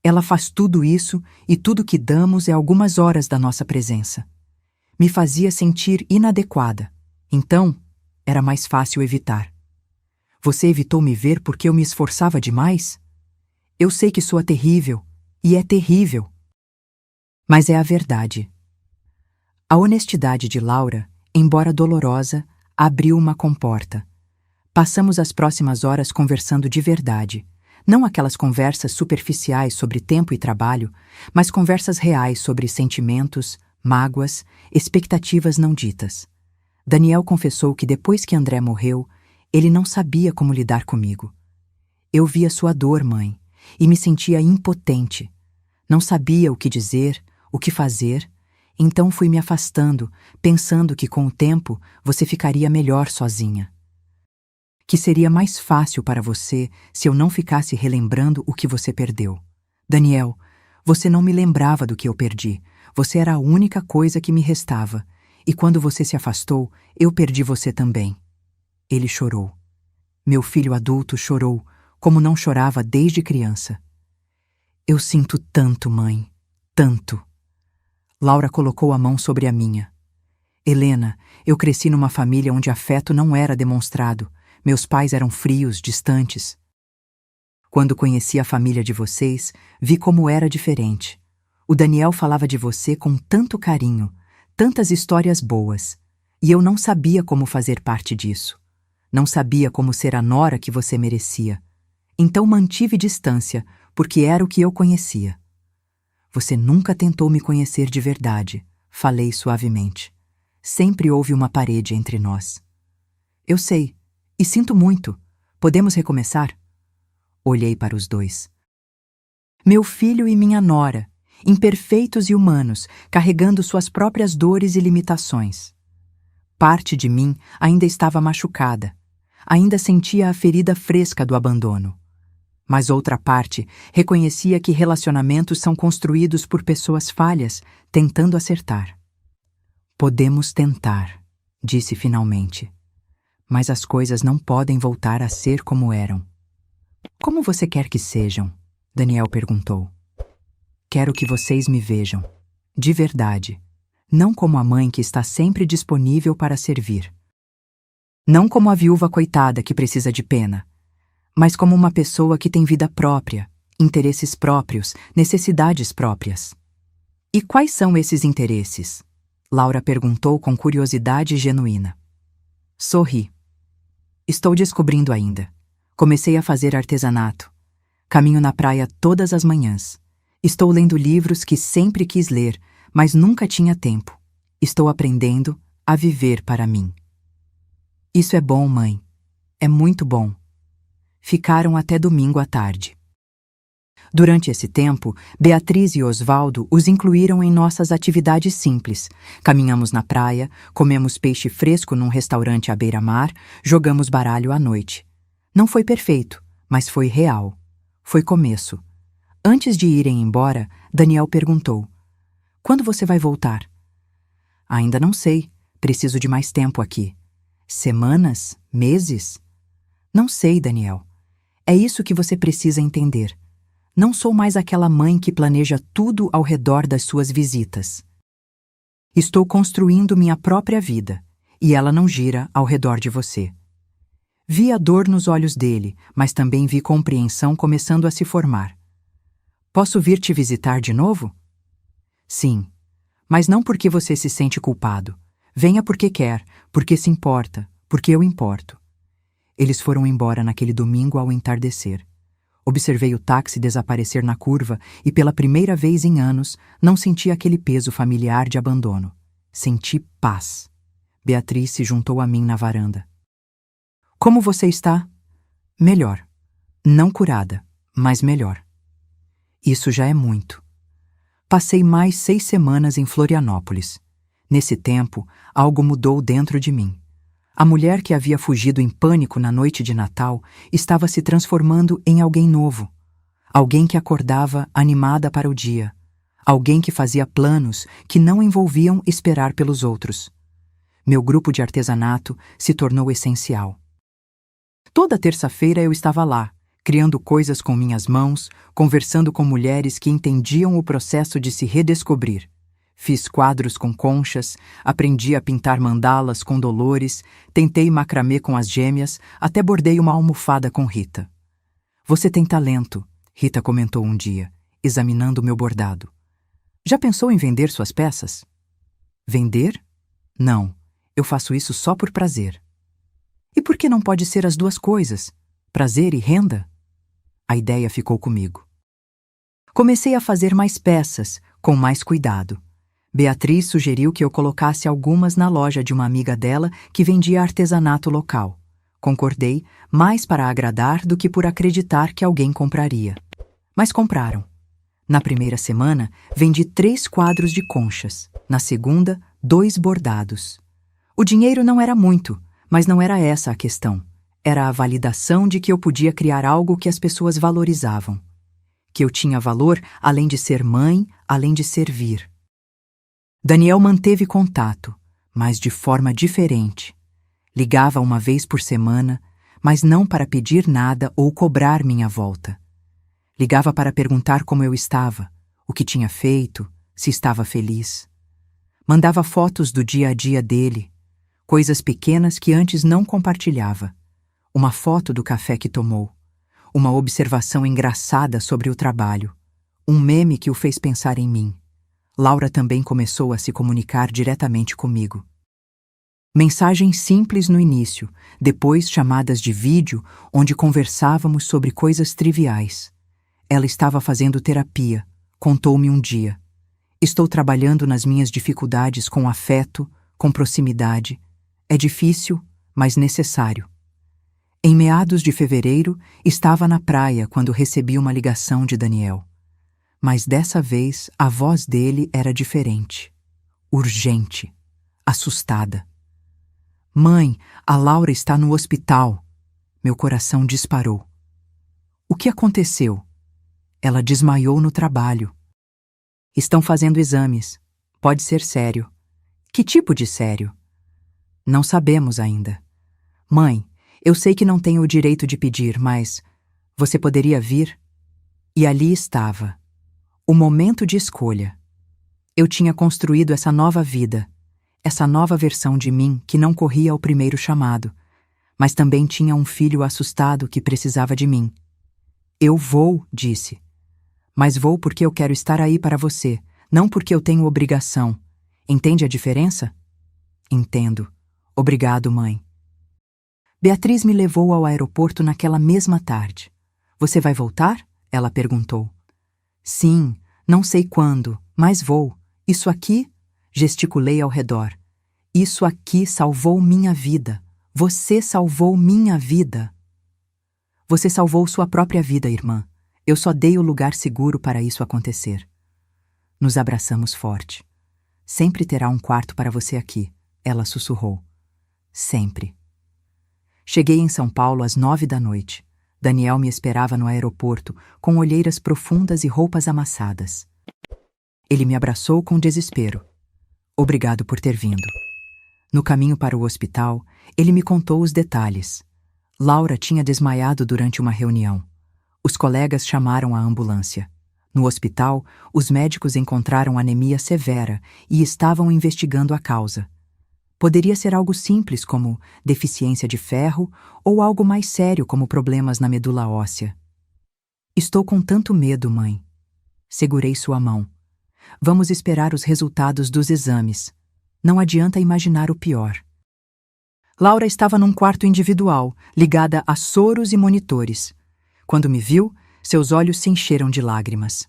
ela faz tudo isso e tudo que damos é algumas horas da nossa presença. Me fazia sentir inadequada. Então, era mais fácil evitar. Você evitou me ver porque eu me esforçava demais? Eu sei que soa terrível, e é terrível. Mas é a verdade. A honestidade de Laura, embora dolorosa, abriu uma comporta. Passamos as próximas horas conversando de verdade. Não aquelas conversas superficiais sobre tempo e trabalho, mas conversas reais sobre sentimentos, mágoas, expectativas não ditas. Daniel confessou que depois que André morreu, ele não sabia como lidar comigo. Eu via sua dor, mãe, e me sentia impotente. Não sabia o que dizer, o que fazer, então fui me afastando, pensando que com o tempo você ficaria melhor sozinha. Que seria mais fácil para você se eu não ficasse relembrando o que você perdeu. Daniel, você não me lembrava do que eu perdi. Você era a única coisa que me restava. E quando você se afastou, eu perdi você também. Ele chorou. Meu filho adulto chorou, como não chorava desde criança. Eu sinto tanto, mãe, tanto. Laura colocou a mão sobre a minha. Helena, eu cresci numa família onde afeto não era demonstrado. Meus pais eram frios, distantes. Quando conheci a família de vocês, vi como era diferente. O Daniel falava de você com tanto carinho, tantas histórias boas, e eu não sabia como fazer parte disso. Não sabia como ser a nora que você merecia. Então mantive distância, porque era o que eu conhecia. Você nunca tentou me conhecer de verdade, falei suavemente. Sempre houve uma parede entre nós. Eu sei, e sinto muito. Podemos recomeçar? Olhei para os dois. Meu filho e minha nora, imperfeitos e humanos, carregando suas próprias dores e limitações. Parte de mim ainda estava machucada. Ainda sentia a ferida fresca do abandono. Mas outra parte reconhecia que relacionamentos são construídos por pessoas falhas, tentando acertar. Podemos tentar, disse finalmente. Mas as coisas não podem voltar a ser como eram. Como você quer que sejam? Daniel perguntou. Quero que vocês me vejam, de verdade. Não como a mãe que está sempre disponível para servir. Não como a viúva coitada que precisa de pena, mas como uma pessoa que tem vida própria, interesses próprios, necessidades próprias. E quais são esses interesses? Laura perguntou com curiosidade genuína. Sorri. Estou descobrindo ainda. Comecei a fazer artesanato. Caminho na praia todas as manhãs. Estou lendo livros que sempre quis ler, mas nunca tinha tempo. Estou aprendendo a viver para mim. Isso é bom, mãe. É muito bom. Ficaram até domingo à tarde. Durante esse tempo, Beatriz e Osvaldo os incluíram em nossas atividades simples. Caminhamos na praia, comemos peixe fresco num restaurante à beira-mar, jogamos baralho à noite. Não foi perfeito, mas foi real. Foi começo. Antes de irem embora, Daniel perguntou: Quando você vai voltar? Ainda não sei. Preciso de mais tempo aqui. Semanas? Meses? Não sei, Daniel. É isso que você precisa entender. Não sou mais aquela mãe que planeja tudo ao redor das suas visitas. Estou construindo minha própria vida, e ela não gira ao redor de você. Vi a dor nos olhos dele, mas também vi compreensão começando a se formar. Posso vir te visitar de novo? Sim, mas não porque você se sente culpado. Venha porque quer, porque se importa, porque eu importo. Eles foram embora naquele domingo ao entardecer. Observei o táxi desaparecer na curva e, pela primeira vez em anos, não senti aquele peso familiar de abandono. Senti paz. Beatriz se juntou a mim na varanda. Como você está? Melhor. Não curada, mas melhor. Isso já é muito. Passei mais 6 semanas em Florianópolis. Nesse tempo, algo mudou dentro de mim. A mulher que havia fugido em pânico na noite de Natal estava se transformando em alguém novo. Alguém que acordava animada para o dia. Alguém que fazia planos que não envolviam esperar pelos outros. Meu grupo de artesanato se tornou essencial. Toda terça-feira eu estava lá, criando coisas com minhas mãos, conversando com mulheres que entendiam o processo de se redescobrir. Fiz quadros com conchas, aprendi a pintar mandalas com Dolores, tentei macramê com as gêmeas, até bordei uma almofada com Rita. Você tem talento, Rita comentou um dia, examinando meu bordado. Já pensou em vender suas peças? Vender? Não, eu faço isso só por prazer. E por que não pode ser as duas coisas? Prazer e renda? A ideia ficou comigo. Comecei a fazer mais peças, com mais cuidado. Beatriz sugeriu que eu colocasse algumas na loja de uma amiga dela que vendia artesanato local. Concordei, mais para agradar do que por acreditar que alguém compraria. Mas compraram. Na primeira semana, vendi 3 quadros de conchas. Na segunda, 2 bordados. O dinheiro não era muito, mas não era essa a questão. Era a validação de que eu podia criar algo que as pessoas valorizavam. Que eu tinha valor além de ser mãe, além de servir. Daniel manteve contato, mas de forma diferente. Ligava uma vez por semana, mas não para pedir nada ou cobrar minha volta. Ligava para perguntar como eu estava, o que tinha feito, se estava feliz. Mandava fotos do dia a dia dele, coisas pequenas que antes não compartilhava. Uma foto do café que tomou, uma observação engraçada sobre o trabalho, um meme que o fez pensar em mim. Laura também começou a se comunicar diretamente comigo. Mensagens simples no início, depois chamadas de vídeo, onde conversávamos sobre coisas triviais. Ela estava fazendo terapia, contou-me um dia. Estou trabalhando nas minhas dificuldades com afeto, com proximidade. É difícil, mas necessário. Em meados de fevereiro, estava na praia quando recebi uma ligação de Daniel. Mas dessa vez a voz dele era diferente. Urgente. Assustada. Mãe, a Laura está no hospital. Meu coração disparou. O que aconteceu? Ela desmaiou no trabalho. Estão fazendo exames. Pode ser sério. Que tipo de sério? Não sabemos ainda. Mãe, eu sei que não tenho o direito de pedir, mas você poderia vir? E ali estava. O momento de escolha. Eu tinha construído essa nova vida, essa nova versão de mim que não corria ao primeiro chamado, mas também tinha um filho assustado que precisava de mim. Eu vou, disse. Mas vou porque eu quero estar aí para você, não porque eu tenho obrigação. Entende a diferença? Entendo. Obrigado, mãe. Beatriz me levou ao aeroporto naquela mesma tarde. Você vai voltar? Ela perguntou. Sim, não sei quando, mas vou. Isso aqui? Gesticulei ao redor. Isso aqui salvou minha vida. Você salvou minha vida. Você salvou sua própria vida, irmã. Eu só dei o lugar seguro para isso acontecer. Nos abraçamos forte. Sempre terá um quarto para você aqui, ela sussurrou. Sempre. Cheguei em São Paulo às 9 da noite. Daniel me esperava no aeroporto, com olheiras profundas e roupas amassadas. Ele me abraçou com desespero. Obrigado por ter vindo. No caminho para o hospital, ele me contou os detalhes. Laura tinha desmaiado durante uma reunião. Os colegas chamaram a ambulância. No hospital, os médicos encontraram anemia severa e estavam investigando a causa. Poderia ser algo simples como deficiência de ferro ou algo mais sério como problemas na medula óssea. Estou com tanto medo, mãe. Segurei sua mão. Vamos esperar os resultados dos exames. Não adianta imaginar o pior. Laura estava num quarto individual, ligada a soros e monitores. Quando me viu, seus olhos se encheram de lágrimas.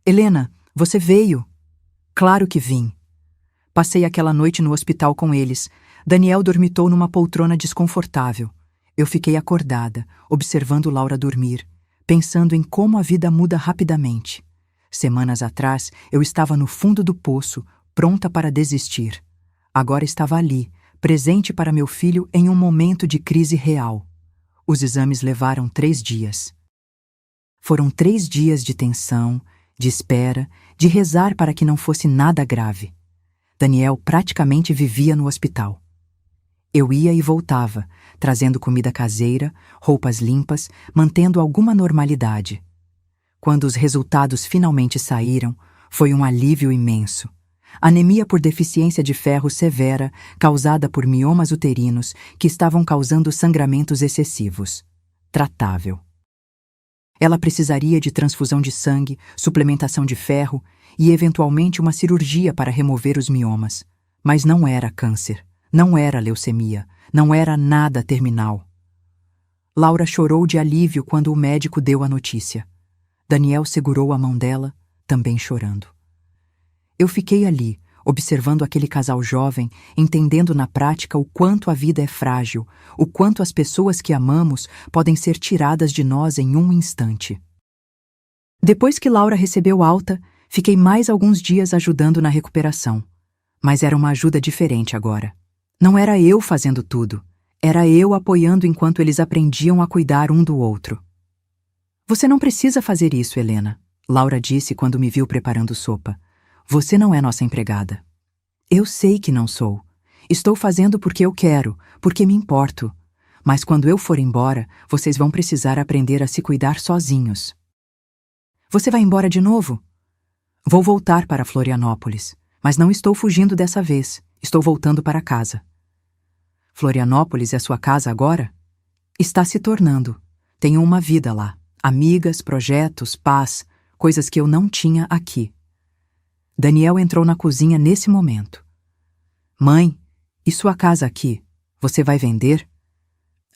Helena, você veio? Claro que vim. Passei aquela noite no hospital com eles. Daniel dormitou numa poltrona desconfortável. Eu fiquei acordada, observando Laura dormir, pensando em como a vida muda rapidamente. Semanas atrás, eu estava no fundo do poço, pronta para desistir. Agora estava ali, presente para meu filho em um momento de crise real. Os exames levaram 3 dias. Foram 3 dias de tensão, de espera, de rezar para que não fosse nada grave. Daniel praticamente vivia no hospital. Eu ia e voltava, trazendo comida caseira, roupas limpas, mantendo alguma normalidade. Quando os resultados finalmente saíram, foi um alívio imenso. Anemia por deficiência de ferro severa, causada por miomas uterinos que estavam causando sangramentos excessivos. Tratável. Ela precisaria de transfusão de sangue, suplementação de ferro e, eventualmente, uma cirurgia para remover os miomas. Mas não era câncer, não era leucemia, não era nada terminal. Laura chorou de alívio quando o médico deu a notícia. Daniel segurou a mão dela, também chorando. Eu fiquei ali, observando aquele casal jovem, entendendo na prática o quanto a vida é frágil, o quanto as pessoas que amamos podem ser tiradas de nós em um instante. Depois que Laura recebeu alta, fiquei mais alguns dias ajudando na recuperação. Mas era uma ajuda diferente agora. Não era eu fazendo tudo, era eu apoiando enquanto eles aprendiam a cuidar um do outro. Você não precisa fazer isso, Helena, Laura disse quando me viu preparando sopa. Você não é nossa empregada. Eu sei que não sou. Estou fazendo porque eu quero, porque me importo. Mas quando eu for embora, vocês vão precisar aprender a se cuidar sozinhos. Você vai embora de novo? Vou voltar para Florianópolis, mas não estou fugindo dessa vez. Estou voltando para casa. Florianópolis é sua casa agora? Está se tornando. Tenho uma vida lá. Amigas, projetos, paz, coisas que eu não tinha aqui. Daniel entrou na cozinha nesse momento. Mãe, e sua casa aqui? Você vai vender?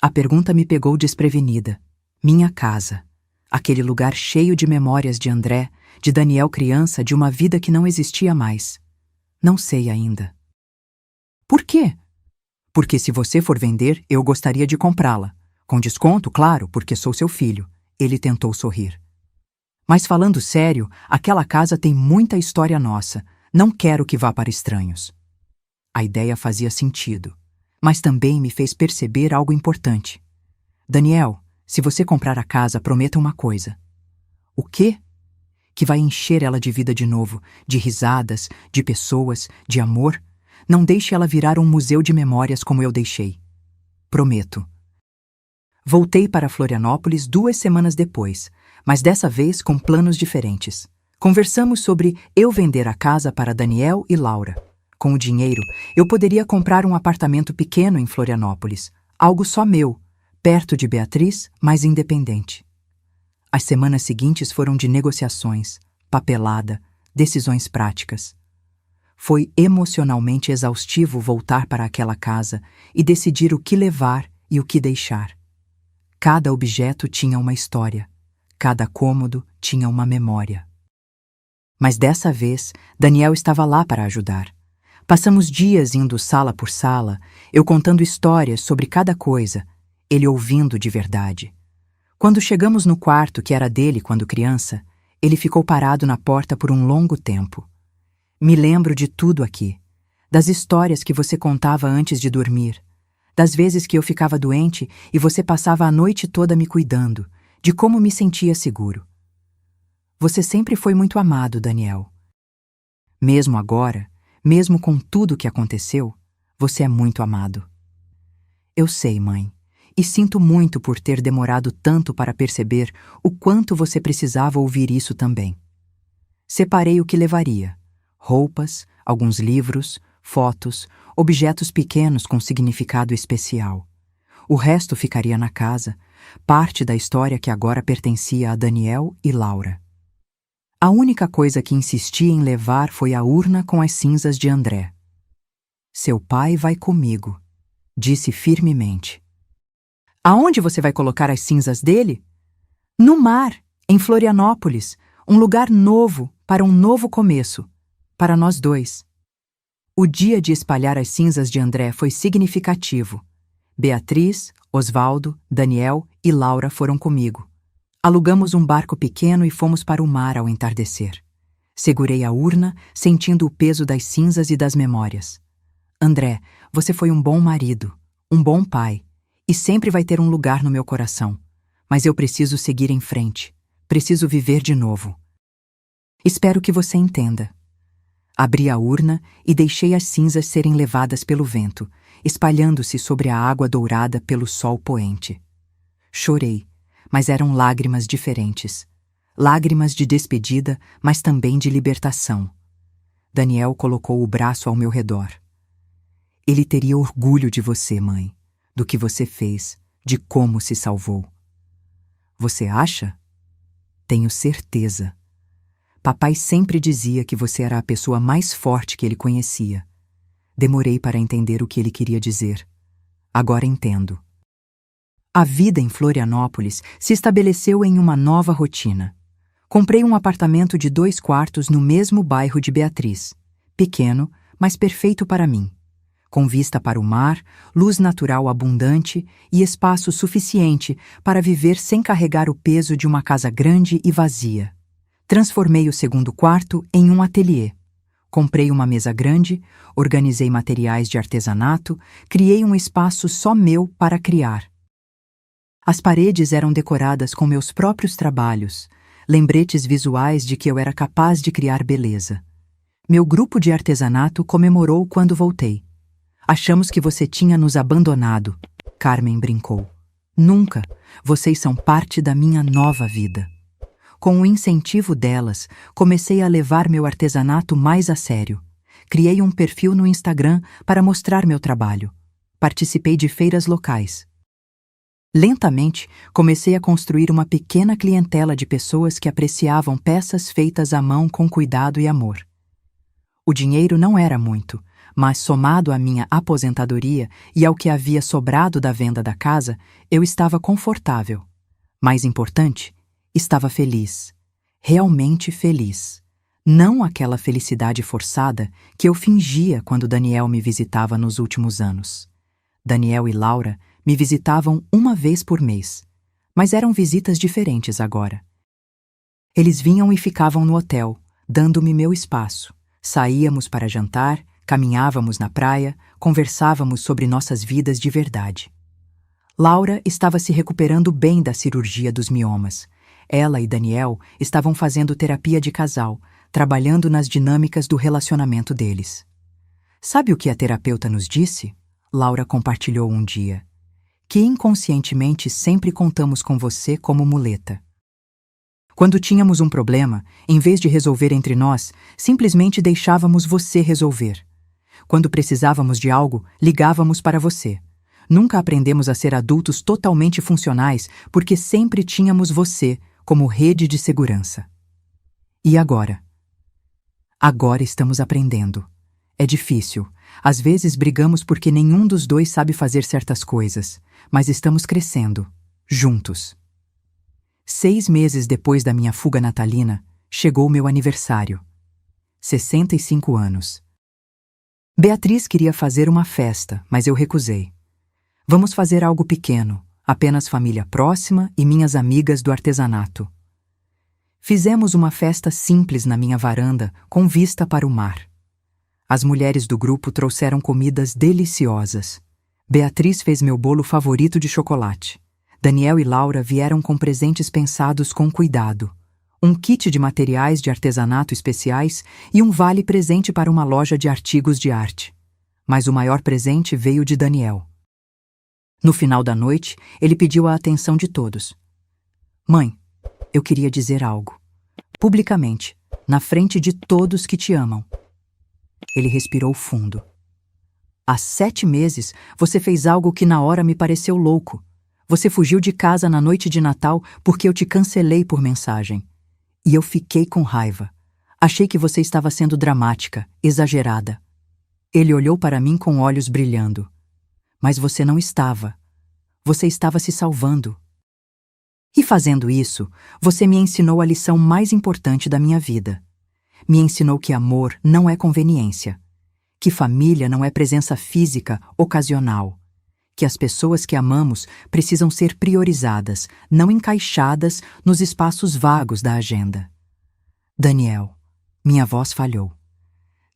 A pergunta me pegou desprevenida. Minha casa. Aquele lugar cheio de memórias de André, de Daniel criança, de uma vida que não existia mais. Não sei ainda. Por quê? Porque se você for vender, eu gostaria de comprá-la. Com desconto, claro, porque sou seu filho. Ele tentou sorrir. Mas falando sério, aquela casa tem muita história nossa. Não quero que vá para estranhos. A ideia fazia sentido, mas também me fez perceber algo importante. Daniel, se você comprar a casa, prometa uma coisa. O quê? Que vai encher ela de vida de novo, de risadas, de pessoas, de amor. Não deixe ela virar um museu de memórias como eu deixei. Prometo. Voltei para Florianópolis 2 semanas depois, mas dessa vez com planos diferentes. Conversamos sobre eu vender a casa para Daniel e Laura. Com o dinheiro, eu poderia comprar um apartamento pequeno em Florianópolis, algo só meu, perto de Beatriz, mas independente. As semanas seguintes foram de negociações, papelada, decisões práticas. Foi emocionalmente exaustivo voltar para aquela casa e decidir o que levar e o que deixar. Cada objeto tinha uma história, cada cômodo tinha uma memória. Mas dessa vez, Daniel estava lá para ajudar. Passamos dias indo sala por sala, eu contando histórias sobre cada coisa, ele ouvindo de verdade. Quando chegamos no quarto que era dele quando criança, ele ficou parado na porta por um longo tempo. Me lembro de tudo aqui, das histórias que você contava antes de dormir, das vezes que eu ficava doente e você passava a noite toda me cuidando, de como me sentia seguro. Você sempre foi muito amado, Daniel. Mesmo agora, mesmo com tudo o que aconteceu, você é muito amado. Eu sei, mãe, e sinto muito por ter demorado tanto para perceber o quanto você precisava ouvir isso também. Separei o que levaria: roupas, alguns livros, fotos, objetos pequenos com significado especial. O resto ficaria na casa, parte da história que agora pertencia a Daniel e Laura. A única coisa que insisti em levar foi a urna com as cinzas de André. Seu pai vai comigo, disse firmemente. Aonde você vai colocar as cinzas dele? No mar, em Florianópolis, um lugar novo para um novo começo, para nós dois. O dia de espalhar as cinzas de André foi significativo. Beatriz, Osvaldo, Daniel e Laura foram comigo. Alugamos um barco pequeno e fomos para o mar ao entardecer. Segurei a urna, sentindo o peso das cinzas e das memórias. André, você foi um bom marido, um bom pai, e sempre vai ter um lugar no meu coração. Mas eu preciso seguir em frente. Preciso viver de novo. Espero que você entenda. Abri a urna e deixei as cinzas serem levadas pelo vento, espalhando-se sobre a água dourada pelo sol poente. Chorei, mas eram lágrimas diferentes. Lágrimas de despedida, mas também de libertação. Daniel colocou o braço ao meu redor. Ele teria orgulho de você, mãe, do que você fez, de como se salvou. Você acha? Tenho certeza. Papai sempre dizia que você era a pessoa mais forte que ele conhecia. Demorei para entender o que ele queria dizer. Agora entendo. A vida em Florianópolis se estabeleceu em uma nova rotina. Comprei um apartamento de 2 quartos no mesmo bairro de Beatriz. Pequeno, mas perfeito para mim. Com vista para o mar, luz natural abundante e espaço suficiente para viver sem carregar o peso de uma casa grande e vazia. Transformei o segundo quarto em um ateliê. Comprei uma mesa grande, organizei materiais de artesanato, criei um espaço só meu para criar. As paredes eram decoradas com meus próprios trabalhos, lembretes visuais de que eu era capaz de criar beleza. Meu grupo de artesanato comemorou quando voltei. Achamos que você tinha nos abandonado, Carmen brincou. Nunca. Vocês são parte da minha nova vida. Com o incentivo delas, comecei a levar meu artesanato mais a sério. Criei um perfil no Instagram para mostrar meu trabalho. Participei de feiras locais. Lentamente, comecei a construir uma pequena clientela de pessoas que apreciavam peças feitas à mão com cuidado e amor. O dinheiro não era muito, mas somado à minha aposentadoria e ao que havia sobrado da venda da casa, eu estava confortável. Mais importante, estava feliz. Realmente feliz. Não aquela felicidade forçada que eu fingia quando Daniel me visitava nos últimos anos. Daniel e Laura me visitavam uma vez por mês, mas eram visitas diferentes agora. Eles vinham e ficavam no hotel, dando-me meu espaço. Saíamos para jantar, caminhávamos na praia, conversávamos sobre nossas vidas de verdade. Laura estava se recuperando bem da cirurgia dos miomas. Ela e Daniel estavam fazendo terapia de casal, trabalhando nas dinâmicas do relacionamento deles. Sabe o que a terapeuta nos disse? Laura compartilhou um dia. Que inconscientemente sempre contamos com você como muleta. Quando tínhamos um problema, em vez de resolver entre nós, simplesmente deixávamos você resolver. Quando precisávamos de algo, ligávamos para você. Nunca aprendemos a ser adultos totalmente funcionais porque sempre tínhamos você como rede de segurança. E agora? Agora estamos aprendendo. É difícil. Às vezes brigamos porque nenhum dos dois sabe fazer certas coisas, mas estamos crescendo, juntos. 6 meses depois da minha fuga natalina, chegou meu aniversário. 65 anos. Beatriz queria fazer uma festa, mas eu recusei. Vamos fazer algo pequeno, apenas família próxima e minhas amigas do artesanato. Fizemos uma festa simples na minha varanda, com vista para o mar. As mulheres do grupo trouxeram comidas deliciosas. Beatriz fez meu bolo favorito de chocolate. Daniel e Laura vieram com presentes pensados com cuidado. um kit de materiais de artesanato especiais e um vale-presente para uma loja de artigos de arte. Mas o maior presente veio de Daniel. No final da noite, ele pediu a atenção de todos. Mãe, eu queria dizer algo. Publicamente, na frente de todos que te amam. Ele respirou fundo. Há 7 meses, você fez algo que na hora me pareceu louco. Você fugiu de casa na noite de Natal porque eu te cancelei por mensagem. E eu fiquei com raiva. Achei que você estava sendo dramática, exagerada. Ele olhou para mim com olhos brilhando. Mas você não estava. Você estava se salvando. E fazendo isso, você me ensinou a lição mais importante da minha vida. Me ensinou que amor não é conveniência. Que família não é presença física ocasional. Que as pessoas que amamos precisam ser priorizadas, não encaixadas nos espaços vagos da agenda. Daniel, minha voz falhou.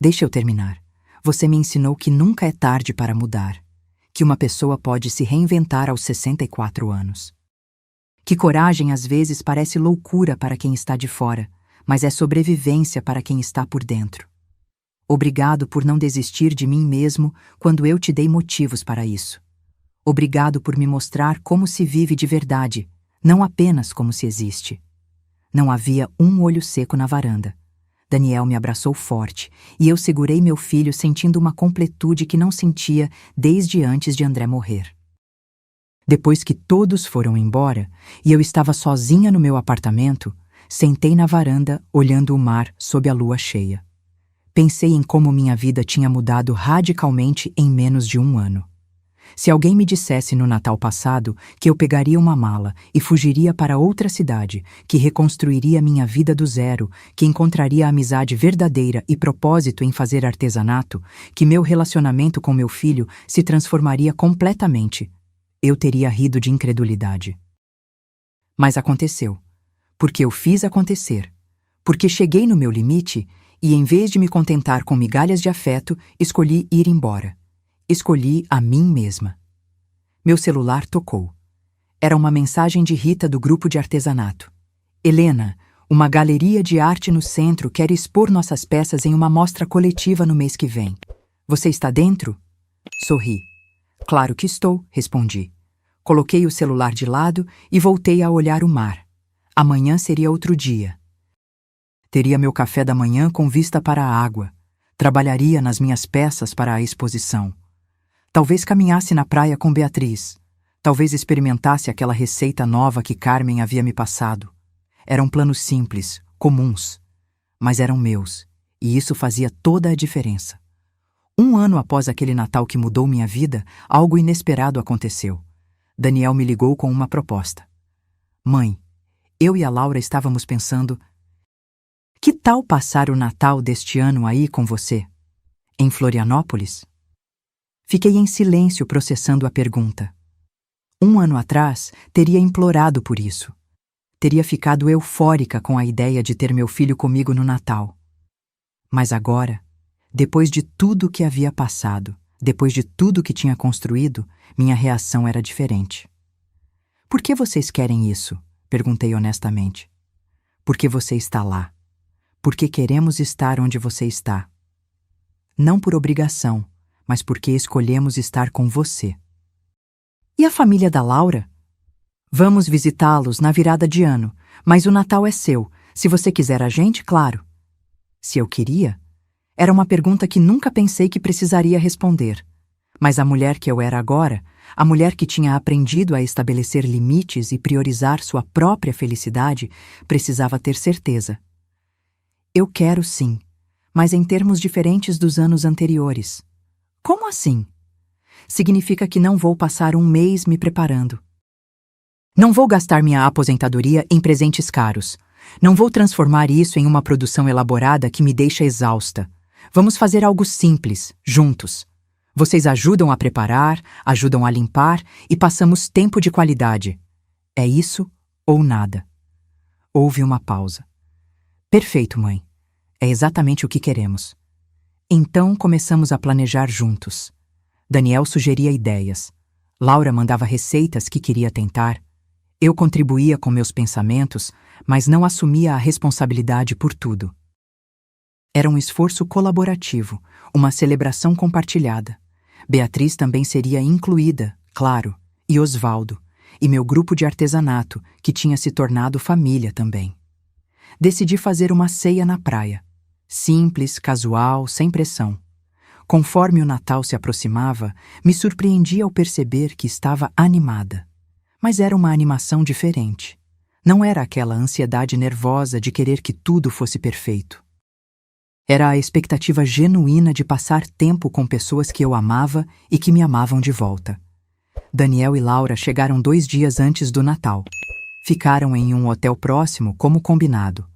Deixa eu terminar. Você me ensinou que nunca é tarde para mudar. Que uma pessoa pode se reinventar aos 64 anos. Que coragem às vezes parece loucura para quem está de fora, mas é sobrevivência para quem está por dentro. Obrigado por não desistir de mim mesmo quando eu te dei motivos para isso. Obrigado por me mostrar como se vive de verdade, não apenas como se existe. Não havia um olho seco na varanda. Daniel me abraçou forte e eu segurei meu filho sentindo uma completude que não sentia desde antes de André morrer. Depois que todos foram embora e eu estava sozinha no meu apartamento, sentei na varanda olhando o mar sob a lua cheia. Pensei em como minha vida tinha mudado radicalmente em menos de 1 ano. Se alguém me dissesse no Natal passado que eu pegaria uma mala e fugiria para outra cidade, que reconstruiria minha vida do zero, que encontraria amizade verdadeira e propósito em fazer artesanato, que meu relacionamento com meu filho se transformaria completamente, eu teria rido de incredulidade. Mas aconteceu. Porque eu fiz acontecer. Porque cheguei no meu limite e, em vez de me contentar com migalhas de afeto, escolhi ir embora. Escolhi a mim mesma. Meu celular tocou. Era uma mensagem de Rita do grupo de artesanato. Helena, uma galeria de arte no centro quer expor nossas peças em uma mostra coletiva no mês que vem. Você está dentro? Sorri. Claro que estou, respondi. Coloquei o celular de lado e voltei a olhar o mar. Amanhã seria outro dia. Teria meu café da manhã com vista para a água. Trabalharia nas minhas peças para a exposição. Talvez caminhasse na praia com Beatriz. Talvez experimentasse aquela receita nova que Carmen havia me passado. Eram planos simples, comuns, mas eram meus, e isso fazia toda a diferença. 1 ano após aquele Natal que mudou minha vida, algo inesperado aconteceu. Daniel me ligou com uma proposta. Mãe, eu e a Laura estávamos pensando... Que tal passar o Natal deste ano aí com você? Em Florianópolis? Fiquei em silêncio processando a pergunta. 1 ano atrás, teria implorado por isso. Teria ficado eufórica com a ideia de ter meu filho comigo no Natal. Mas agora, depois de tudo que havia passado, depois de tudo que tinha construído, minha reação era diferente. Por que vocês querem isso? Perguntei honestamente. Porque você está lá. Porque queremos estar onde você está. Não por obrigação, mas porque escolhemos estar com você. E a família da Laura? Vamos visitá-los na virada de ano, mas o Natal é seu. Se você quiser a gente, claro. Se eu queria? Era uma pergunta que nunca pensei que precisaria responder. Mas a mulher que eu era agora, a mulher que tinha aprendido a estabelecer limites e priorizar sua própria felicidade, precisava ter certeza. Eu quero sim, mas em termos diferentes dos anos anteriores. Como assim? Significa que não vou passar 1 mês me preparando. Não vou gastar minha aposentadoria em presentes caros. Não vou transformar isso em uma produção elaborada que me deixa exausta. Vamos fazer algo simples, juntos. Vocês ajudam a preparar, ajudam a limpar e passamos tempo de qualidade. É isso ou nada. Houve uma pausa. Perfeito, mãe. É exatamente o que queremos. Então começamos a planejar juntos. Daniel sugeria ideias. Laura mandava receitas que queria tentar. Eu contribuía com meus pensamentos, mas não assumia a responsabilidade por tudo. Era um esforço colaborativo, uma celebração compartilhada. Beatriz também seria incluída, claro, e Osvaldo, e meu grupo de artesanato, que tinha se tornado família também. Decidi fazer uma ceia na praia. Simples, casual, sem pressão. Conforme o Natal se aproximava, me surpreendi ao perceber que estava animada. Mas era uma animação diferente. Não era aquela ansiedade nervosa de querer que tudo fosse perfeito. Era a expectativa genuína de passar tempo com pessoas que eu amava e que me amavam de volta. Daniel e Laura chegaram 2 dias antes do Natal. Ficaram em um hotel próximo, como combinado.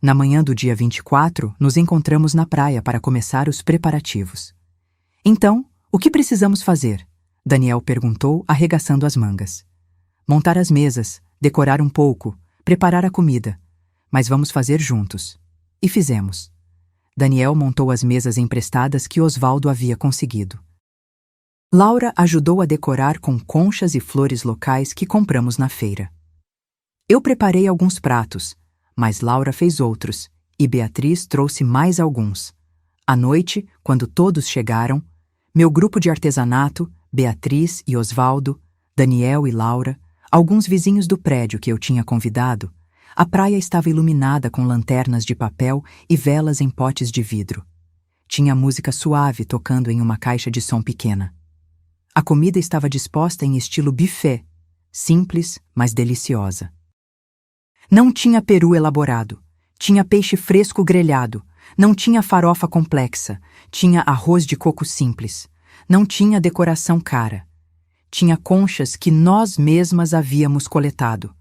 Na manhã do dia 24, nos encontramos na praia para começar os preparativos. Então, o que precisamos fazer? Daniel perguntou, arregaçando as mangas. Montar as mesas, decorar um pouco, preparar a comida. Mas vamos fazer juntos. E fizemos. Daniel montou as mesas emprestadas que Osvaldo havia conseguido. Laura ajudou a decorar com conchas e flores locais que compramos na feira. Eu preparei alguns pratos, mas Laura fez outros, e Beatriz trouxe mais alguns. À noite, quando todos chegaram, meu grupo de artesanato, Beatriz e Osvaldo, Daniel e Laura, alguns vizinhos do prédio que eu tinha convidado, a praia estava iluminada com lanternas de papel e velas em potes de vidro. Tinha música suave tocando em uma caixa de som pequena. A comida estava disposta em estilo buffet, simples, mas deliciosa. Não tinha peru elaborado, tinha peixe fresco grelhado, não tinha farofa complexa, tinha arroz de coco simples, não tinha decoração cara. Tinha conchas que nós mesmas havíamos coletado.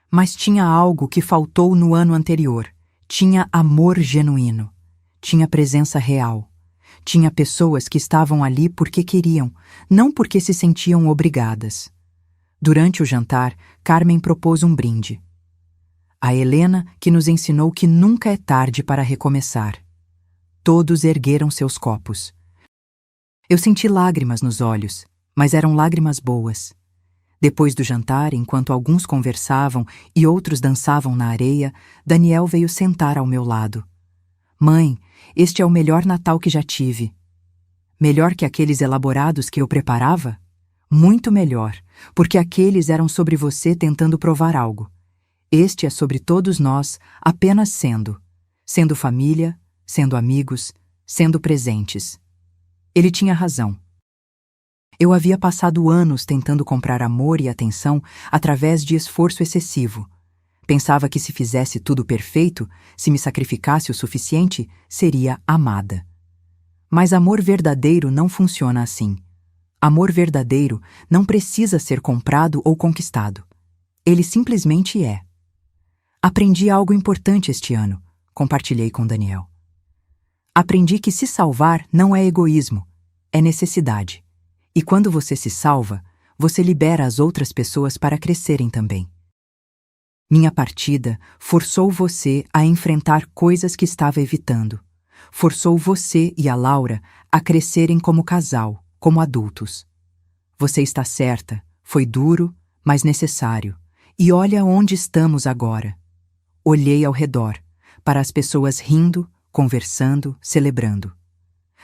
Mas tinha algo que faltou no ano anterior. Tinha amor genuíno. Tinha presença real. Tinha pessoas que estavam ali porque queriam, não porque se sentiam obrigadas. Durante o jantar, Carmen propôs um brinde. A Helena, que nos ensinou que nunca é tarde para recomeçar. Todos ergueram seus copos. Eu senti lágrimas nos olhos, mas eram lágrimas boas. Depois do jantar, enquanto alguns conversavam e outros dançavam na areia, Daniel veio sentar ao meu lado. Mãe, este é o melhor Natal que já tive. Melhor que aqueles elaborados que eu preparava? Muito melhor, porque aqueles eram sobre você tentando provar algo. Este é sobre todos nós, apenas sendo. Sendo família, sendo amigos, sendo presentes. Ele tinha razão. Eu havia passado anos tentando comprar amor e atenção através de esforço excessivo. Pensava que se fizesse tudo perfeito, se me sacrificasse o suficiente, seria amada. Mas amor verdadeiro não funciona assim. Amor verdadeiro não precisa ser comprado ou conquistado. Ele simplesmente é. Aprendi algo importante este ano, compartilhei com Daniel. Aprendi que se salvar não é egoísmo, é necessidade. E quando você se salva, você libera as outras pessoas para crescerem também. Minha partida forçou você a enfrentar coisas que estava evitando. Forçou você e a Laura a crescerem como casal, como adultos. Você está certa, foi duro, mas necessário. E olha onde estamos agora. Olhei ao redor, para as pessoas rindo, conversando, celebrando.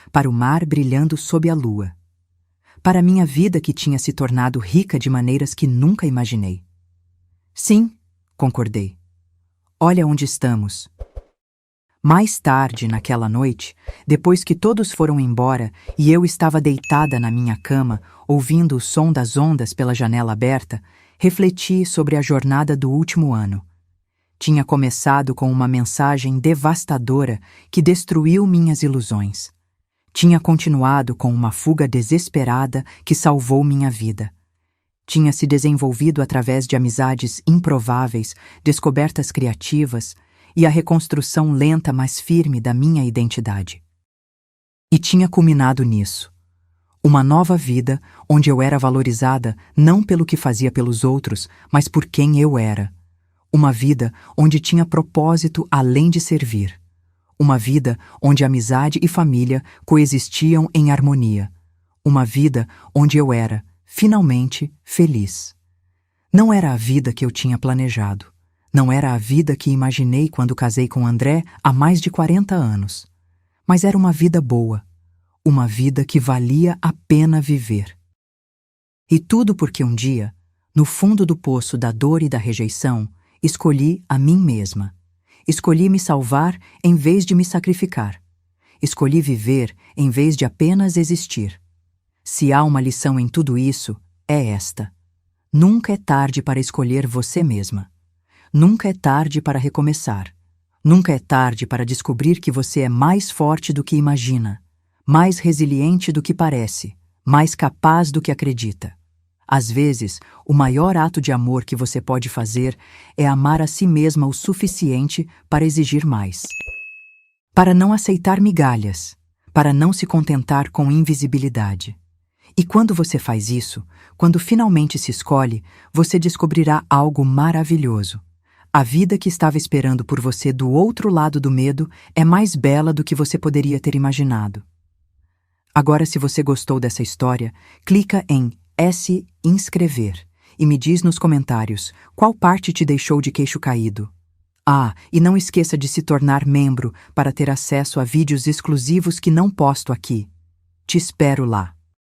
Para o mar brilhando sob a lua. Para minha vida que tinha se tornado rica de maneiras que nunca imaginei. Sim, concordei. Olha onde estamos. Mais tarde, naquela noite, depois que todos foram embora e eu estava deitada na minha cama, ouvindo o som das ondas pela janela aberta, refleti sobre a jornada do último ano. Tinha começado com uma mensagem devastadora que destruiu minhas ilusões. Tinha continuado com uma fuga desesperada que salvou minha vida. Tinha se desenvolvido através de amizades improváveis, descobertas criativas e a reconstrução lenta mas firme da minha identidade. E tinha culminado nisso. Uma nova vida onde eu era valorizada não pelo que fazia pelos outros, mas por quem eu era. Uma vida onde tinha propósito além de servir. Uma vida onde amizade e família coexistiam em harmonia. Uma vida onde eu era, finalmente, feliz. Não era a vida que eu tinha planejado. Não era a vida que imaginei quando casei com André há mais de 40 anos. Mas era uma vida boa. Uma vida que valia a pena viver. E tudo porque um dia, no fundo do poço da dor e da rejeição, escolhi a mim mesma. Escolhi me salvar em vez de me sacrificar. Escolhi viver em vez de apenas existir. Se há uma lição em tudo isso, é esta. Nunca é tarde para escolher você mesma. Nunca é tarde para recomeçar. Nunca é tarde para descobrir que você é mais forte do que imagina, mais resiliente do que parece, mais capaz do que acredita. Às vezes, o maior ato de amor que você pode fazer é amar a si mesma o suficiente para exigir mais. Para não aceitar migalhas, para não se contentar com invisibilidade. E quando você faz isso, quando finalmente se escolhe, você descobrirá algo maravilhoso. A vida que estava esperando por você do outro lado do medo é mais bela do que você poderia ter imaginado. Agora, se você gostou dessa história, clica em S inscrever e me diz nos comentários qual parte te deixou de queixo caído. Ah, e não esqueça de se tornar membro para ter acesso a vídeos exclusivos que não posto aqui. Te espero lá.